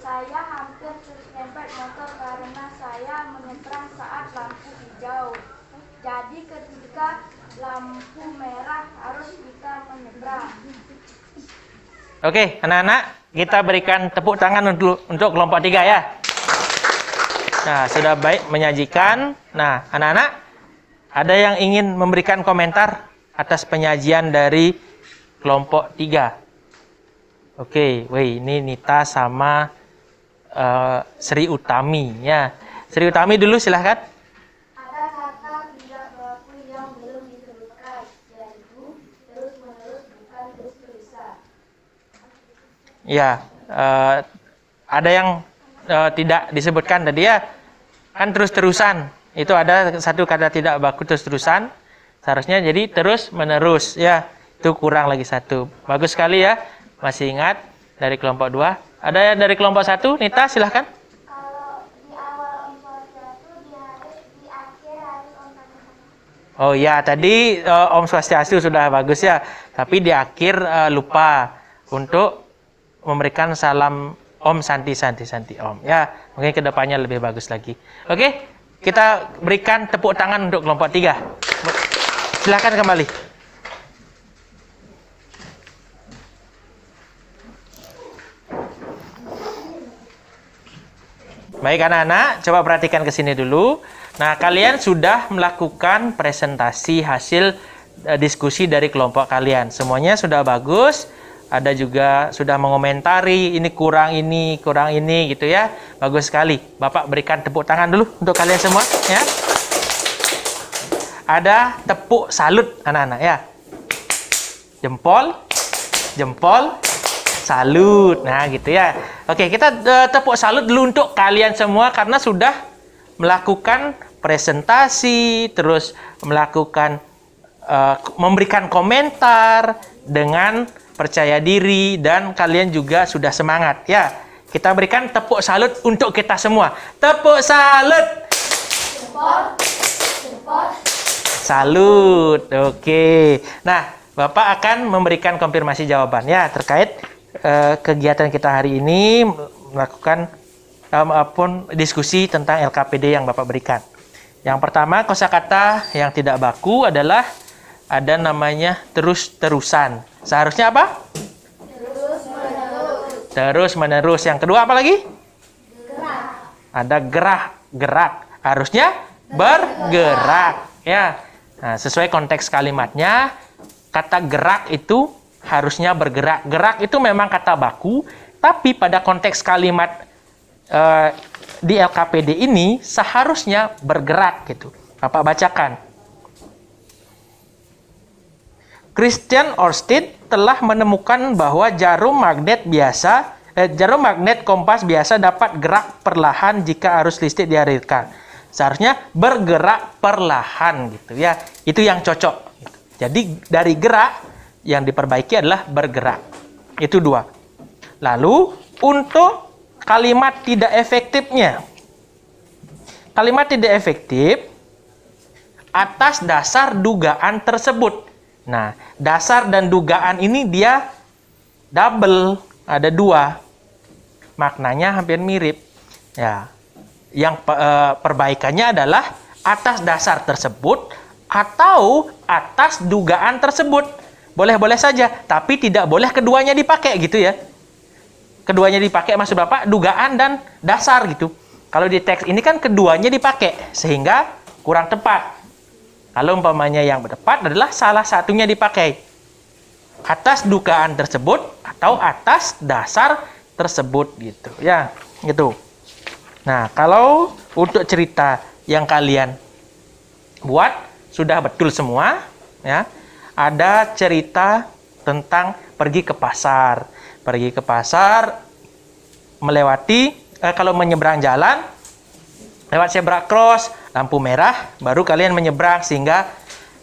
Saya hampir terserempet motor karena saya menyeberang saat lampu hijau. Jadi ketika lampu merah harus kita menyeberang. Oke, anak-anak, kita berikan tepuk tangan untuk kelompok 3 ya. Nah, sudah baik menyajikan. Nah, anak-anak, ada yang ingin memberikan komentar atas penyajian dari kelompok 3? Oke, ini Nita sama Sri Utami ya. Sri Utami dulu silahkan. Ada kata tidak baku yang belum disebutkan, yaitu terus-menerus bukan terus-terusan. Ya, ada yang tidak disebutkan tadi ya. Kan terus-terusan. Itu ada satu kata tidak baku terus-terusan. Seharusnya jadi terus-menerus ya. Itu kurang lagi satu. Bagus sekali ya. Masih ingat dari kelompok 2. Ada yang dari kelompok 1? Nita silahkan. Kalau di awal Om Swastiastu, di akhir harus Om Santi. Oh ya, tadi Om Swastiastu sudah bagus ya. Tapi di akhir lupa untuk memberikan salam Om Santi Om. Ya, mungkin kedepannya lebih bagus lagi. Oke, kita berikan tepuk tangan untuk kelompok 3. Silakan kembali. Baik anak-anak, coba perhatikan ke sini dulu. Nah, kalian sudah melakukan presentasi hasil diskusi dari kelompok kalian. Semuanya sudah bagus. Ada juga sudah mengomentari ini kurang ini gitu ya. Bagus sekali. Bapak berikan tepuk tangan dulu untuk kalian semua ya. Ada tepuk salut anak-anak ya. Jempol, salut. Nah, gitu ya. Oke, kita tepuk salut dulu untuk kalian semua karena sudah melakukan presentasi, terus melakukan memberikan komentar dengan percaya diri dan kalian juga sudah semangat ya. Kita berikan tepuk salut untuk kita semua. Tepuk salut. Salut. Oke. Nah, Bapak akan memberikan konfirmasi jawaban ya terkait kegiatan kita hari ini melakukan diskusi tentang LKPD yang Bapak berikan. Yang pertama, kosakata yang tidak baku adalah ada namanya terus-terusan. Seharusnya apa? Terus-menerus. Yang kedua apa lagi? Gerak. Ada gerak. Harusnya bergerak. Ya. Nah, sesuai konteks kalimatnya, kata gerak itu harusnya bergerak. Gerak itu memang kata baku, tapi pada konteks kalimat di LKPD ini seharusnya bergerak gitu. Bapak bacakan. Christian Ørsted telah menemukan bahwa jarum magnet kompas biasa dapat gerak perlahan jika arus listrik dialirkan. Seharusnya bergerak perlahan gitu ya. Itu yang cocok. Gitu. Jadi dari gerak yang diperbaiki adalah bergerak. Itu 2. Lalu untuk kalimat tidak efektifnya. Kalimat tidak efektif atas dasar dugaan tersebut. Nah, dasar dan dugaan ini dia double, ada 2. Maknanya hampir mirip. Ya. Yang perbaikannya adalah atas dasar tersebut atau atas dugaan tersebut. Boleh-boleh saja, tapi tidak boleh keduanya dipakai gitu ya. Keduanya dipakai maksud Bapak dugaan dan dasar gitu. Kalau di teks ini kan keduanya dipakai sehingga kurang tepat. Kalau umpamanya yang tepat adalah salah satunya dipakai. Atas dugaan tersebut atau atas dasar tersebut gitu. Ya, gitu. Nah, kalau untuk cerita yang kalian buat sudah betul semua, ya. Ada cerita tentang pergi ke pasar. Pergi ke pasar melewati kalau menyeberang jalan lewat zebra cross, lampu merah, baru kalian menyeberang sehingga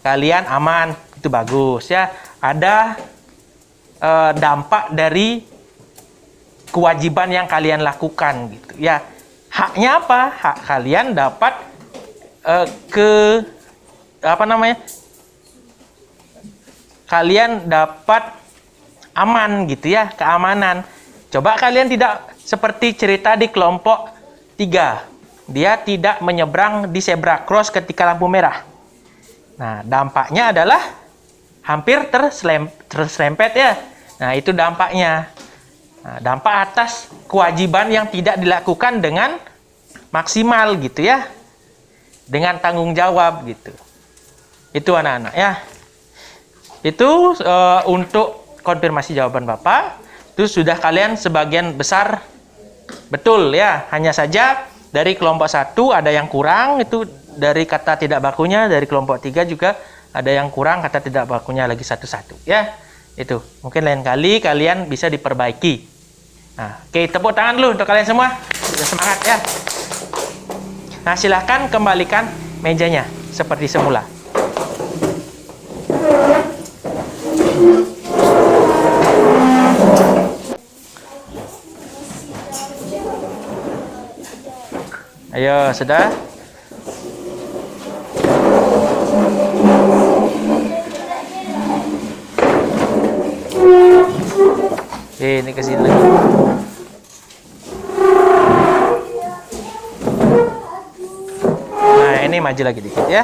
kalian aman. Itu bagus ya. Ada dampak dari kewajiban yang kalian lakukan gitu ya. Haknya apa? Hak kalian dapat kalian dapat aman gitu ya, keamanan. Coba kalian tidak seperti cerita di kelompok 3. Dia tidak menyeberang di zebra cross ketika lampu merah. Nah, dampaknya adalah hampir terserempet ya. Nah, itu dampaknya. Nah, dampak atas kewajiban yang tidak dilakukan dengan maksimal gitu ya. Dengan tanggung jawab gitu. Itu anak-anak ya. Itu untuk konfirmasi jawaban Bapak. Itu sudah kalian sebagian besar betul ya. Hanya saja dari kelompok 1 ada yang kurang, itu dari kata tidak bakunya. Dari kelompok 3 juga ada yang kurang kata tidak bakunya lagi satu-satu ya. Itu mungkin lain kali kalian bisa diperbaiki. Nah, oke, tepuk tangan dulu untuk kalian semua. Sudah semangat ya. Nah, silahkan kembalikan mejanya seperti semula. Ayo, sudah? Ini ke sini lagi. Nah, ini maju lagi dikit ya.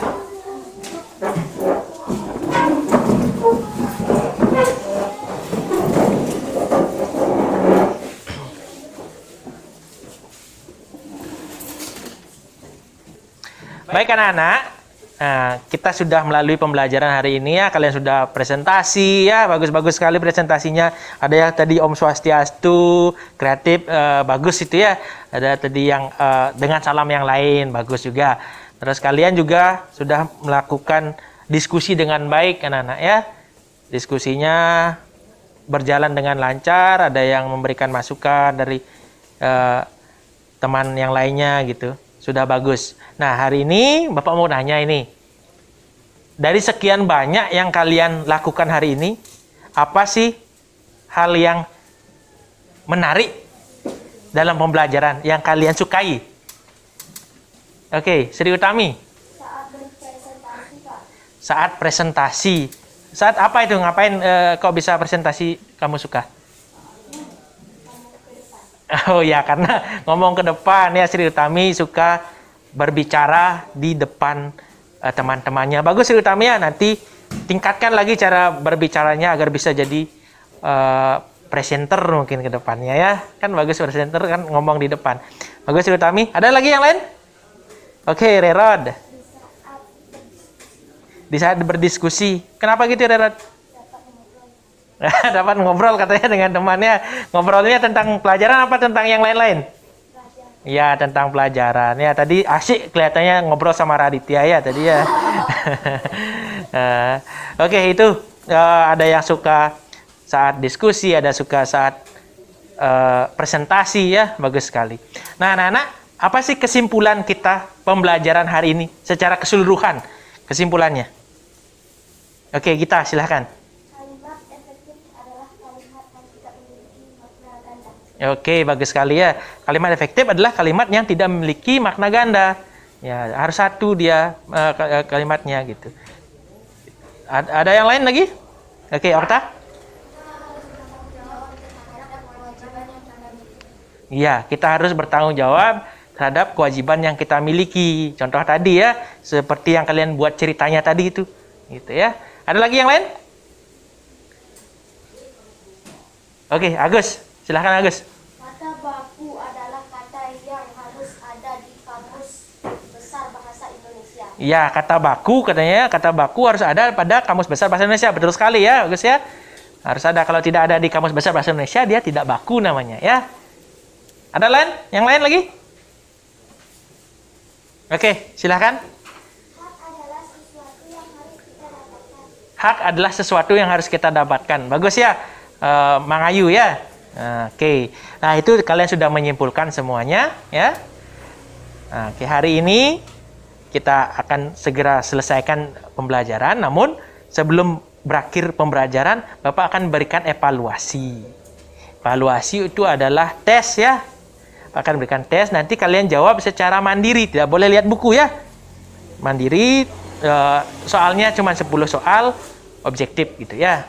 Baik anak-anak, nah, kita sudah melalui pembelajaran hari ini ya. Kalian sudah presentasi ya, bagus-bagus sekali presentasinya. Ada yang tadi Om Swastiastu, kreatif, bagus itu ya. Ada tadi yang dengan salam yang lain, bagus juga. Terus kalian juga sudah melakukan diskusi dengan baik anak-anak ya. Diskusinya berjalan dengan lancar, ada yang memberikan masukan dari teman yang lainnya gitu. Sudah bagus. Nah, hari ini Bapak mau nanya ini. Dari sekian banyak yang kalian lakukan hari ini, apa sih hal yang menarik dalam pembelajaran yang kalian sukai? Oke, Sri Utami. Saat berpresentasi, Pak. Saat presentasi. Saat apa itu? Ngapain kok bisa presentasi kamu suka? Oh ya, karena ngomong ke depan ya. Sri Utami suka berbicara di depan teman-temannya. Bagus Sri Utami ya, nanti tingkatkan lagi cara berbicaranya agar bisa jadi presenter mungkin ke depannya ya. Kan bagus presenter kan ngomong di depan. Bagus Sri Utami. Ada lagi yang lain? Oke, Rerod. Di saat berdiskusi. Kenapa gitu Rerod? Dapat ngobrol katanya dengan temannya. Ngobrolnya tentang pelajaran apa tentang yang lain-lain? Ya, tentang pelajaran. Ya, tadi asik kelihatannya ngobrol sama Raditya ya tadi ya. Oke, itu ada yang suka saat diskusi, ada suka saat presentasi ya. Bagus sekali. Nah, anak-anak, apa sih kesimpulan kita pembelajaran hari ini secara keseluruhan? Kesimpulannya. Oke, kita silahkan. Kalimat efektif adalah kalimat yang tidak memiliki makna ganda. Oke, bagus sekali ya. Kalimat efektif adalah kalimat yang tidak memiliki makna ganda. Ya, harus satu dia kalimatnya gitu. Ada yang lain lagi? Oke, Okta? Iya, kita harus bertanggung jawab terhadap kewajiban yang kita miliki. Contoh tadi ya, seperti yang kalian buat ceritanya tadi itu. Gitu ya. Ada lagi yang lain? Oke, Agus. Silahkan Agus. Kata baku adalah kata yang harus ada di kamus besar bahasa Indonesia. Iya, kata baku katanya, kata baku harus ada pada kamus besar bahasa Indonesia. Betul sekali ya, Agus ya. Harus ada. Kalau tidak ada di kamus besar bahasa Indonesia, dia tidak baku namanya ya. Ada lain? Yang lain lagi? Oke, silakan. Hak adalah sesuatu yang harus kita dapatkan. Bagus ya, Mang Ayu ya. Oke, nah itu kalian sudah menyimpulkan semuanya ya. Oke, hari ini kita akan segera selesaikan pembelajaran. Namun sebelum berakhir pembelajaran, Bapak akan berikan evaluasi. Evaluasi itu adalah tes ya. Akan berikan tes, nanti kalian jawab secara mandiri, tidak boleh lihat buku ya. Mandiri, soalnya cuma 10 soal, objektif gitu ya.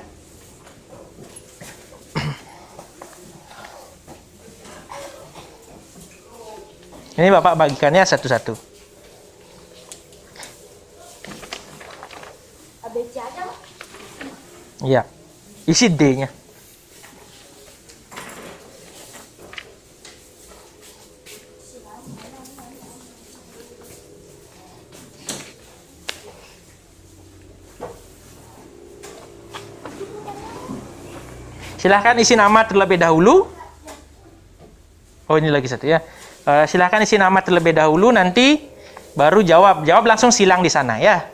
Ini Bapak bagikannya satu-satu. ABC aja, Pak. Iya. Isi D-nya. Silahkan isi nama terlebih dahulu. Oh, ini lagi satu ya. Silahkan isi nama terlebih dahulu, nanti baru jawab. Jawab langsung silang di sana ya.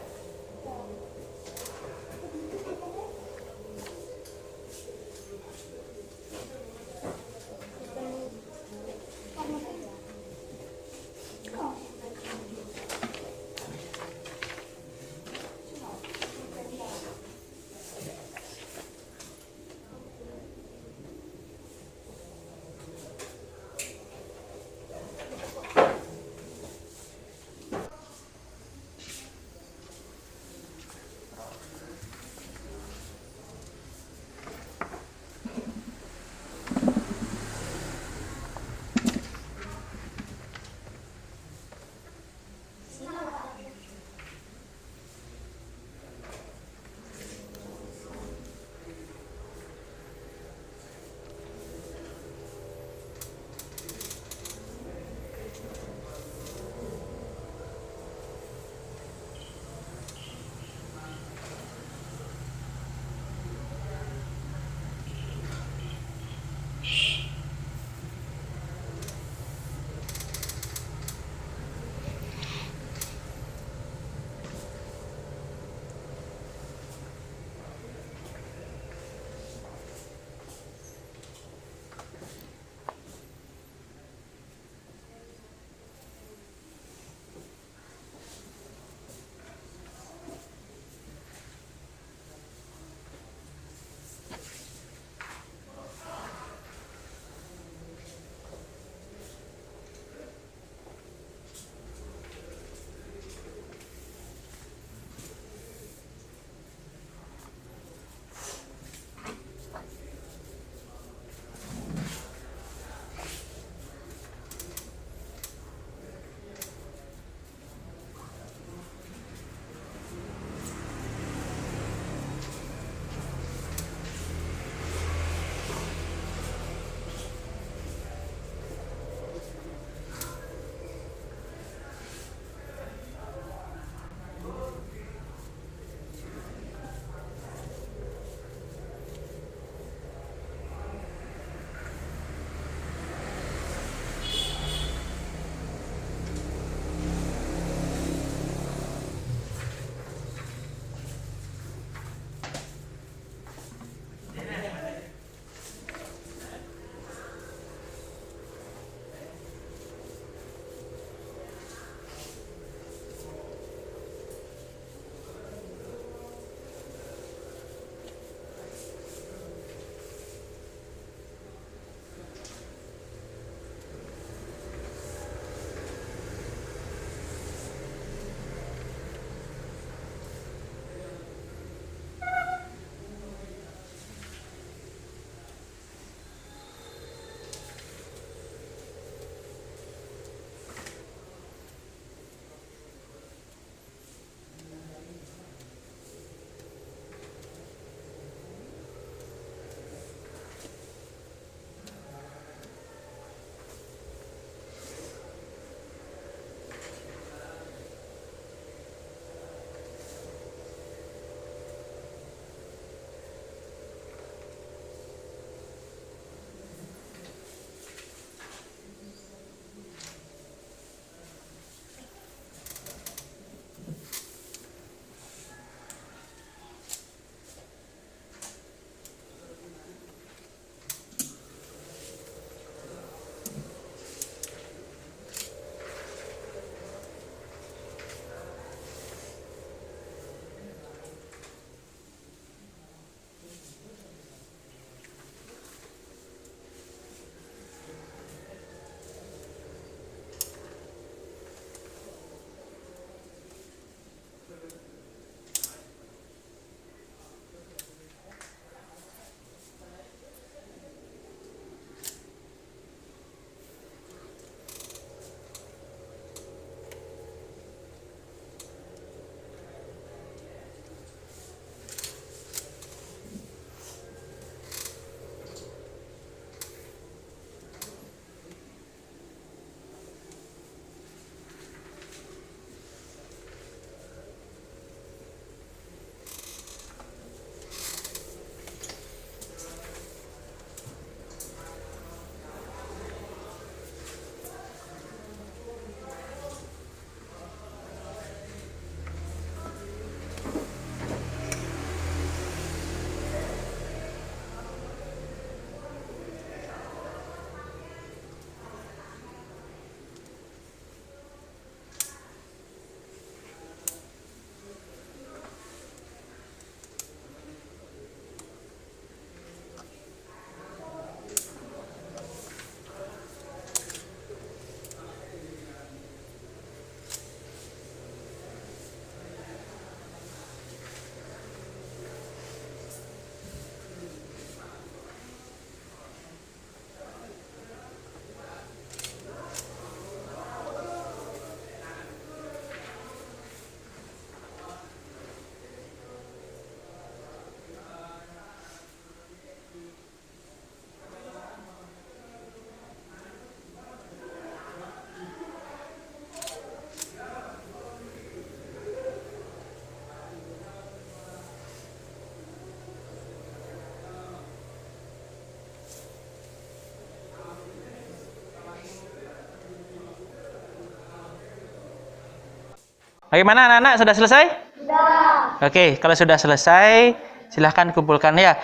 Bagaimana anak-anak? Sudah selesai? Sudah. Oke, kalau sudah selesai, silahkan kumpulkan ya.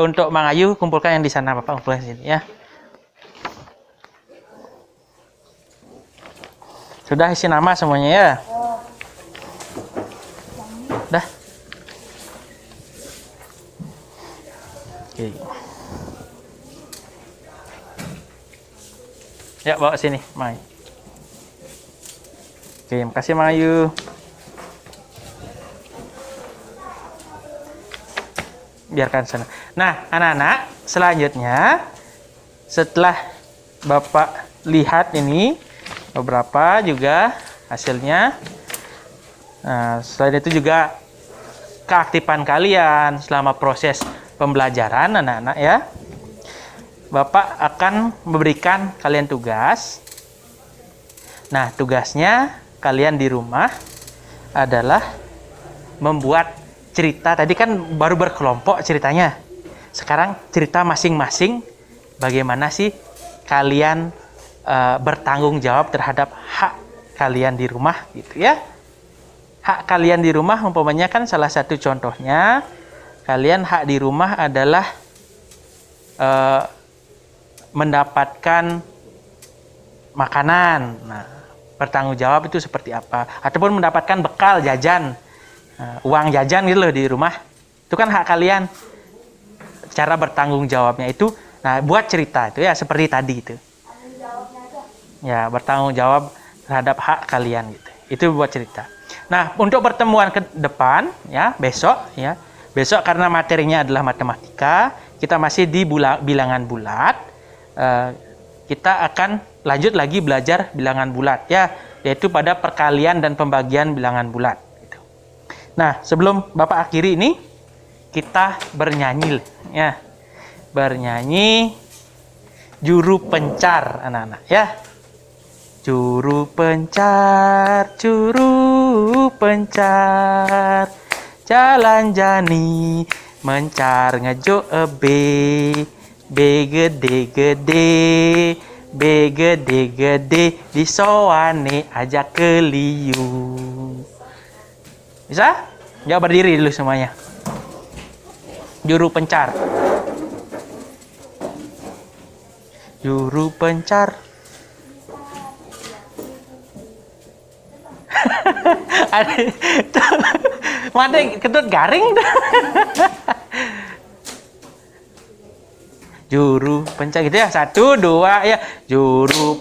Untuk Mang Ayu, kumpulkan yang di sana, Bapak kumpulkan di sini ya. Sudah isi nama semuanya ya? Dah. Oke. Ya, bawa sini, Mai. Oke, makasih Mang Ayu. Biarkan sana. Nah, anak-anak, selanjutnya setelah Bapak lihat ini beberapa juga hasilnya. Nah, selain itu juga keaktifan kalian selama proses pembelajaran anak-anak ya. Bapak akan memberikan kalian tugas. Nah, tugasnya kalian di rumah adalah membuat cerita. Tadi kan baru berkelompok ceritanya. Sekarang cerita masing-masing bagaimana sih kalian bertanggung jawab terhadap hak kalian di rumah gitu ya. Hak kalian di rumah umpamanya kan salah satu contohnya kalian hak di rumah adalah mendapatkan makanan. Nah, bertanggung jawab itu seperti apa? Ataupun mendapatkan bekal jajan, uang jajan gitu loh di rumah. Itu kan hak kalian. Cara bertanggung jawabnya itu, nah buat cerita itu ya seperti tadi itu. Ya, bertanggung jawab terhadap hak kalian gitu. Itu buat cerita. Nah, untuk pertemuan ke depan ya, besok ya. Besok karena materinya adalah matematika, kita masih di bilangan bulat. Kita akan lanjut lagi belajar bilangan bulat ya, yaitu pada perkalian dan pembagian bilangan bulat gitu. Nah, sebelum Bapak akhiri ini kita bernyanyi ya. Bernyanyi juru pencar anak-anak ya. Juru pencar, jalan jani mencar ngejo ebe. B gede-gede, B gede-gede, disoane aja keliu. Bisa? Jangan berdiri dulu semuanya. Juru pencar. Juru pencar. Mana ketut garing? Juru pencar gitu ya. 1, 2 ya. Juru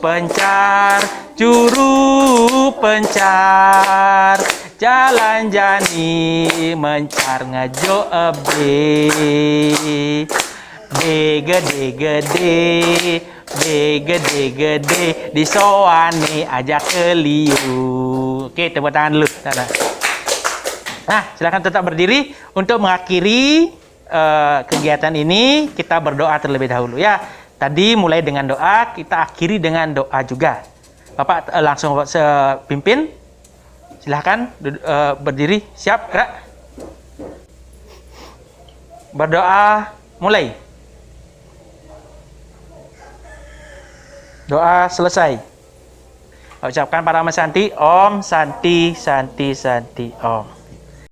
pencar, jalan jani mencar ngejo ebe. B gede-gede, B gede-gede, disoane aja keliu. Oke, tepuk tangan dulu. Nah, silakan tetap berdiri untuk mengakhiri kegiatan ini. Kita berdoa terlebih dahulu ya. Tadi mulai dengan doa, kita akhiri dengan doa juga. Bapak langsung pimpin. Silahkan berdiri, siap, gerak. Berdoa, mulai. Doa selesai. Ucapkan para Santi, Om Santi Santi Santi Om.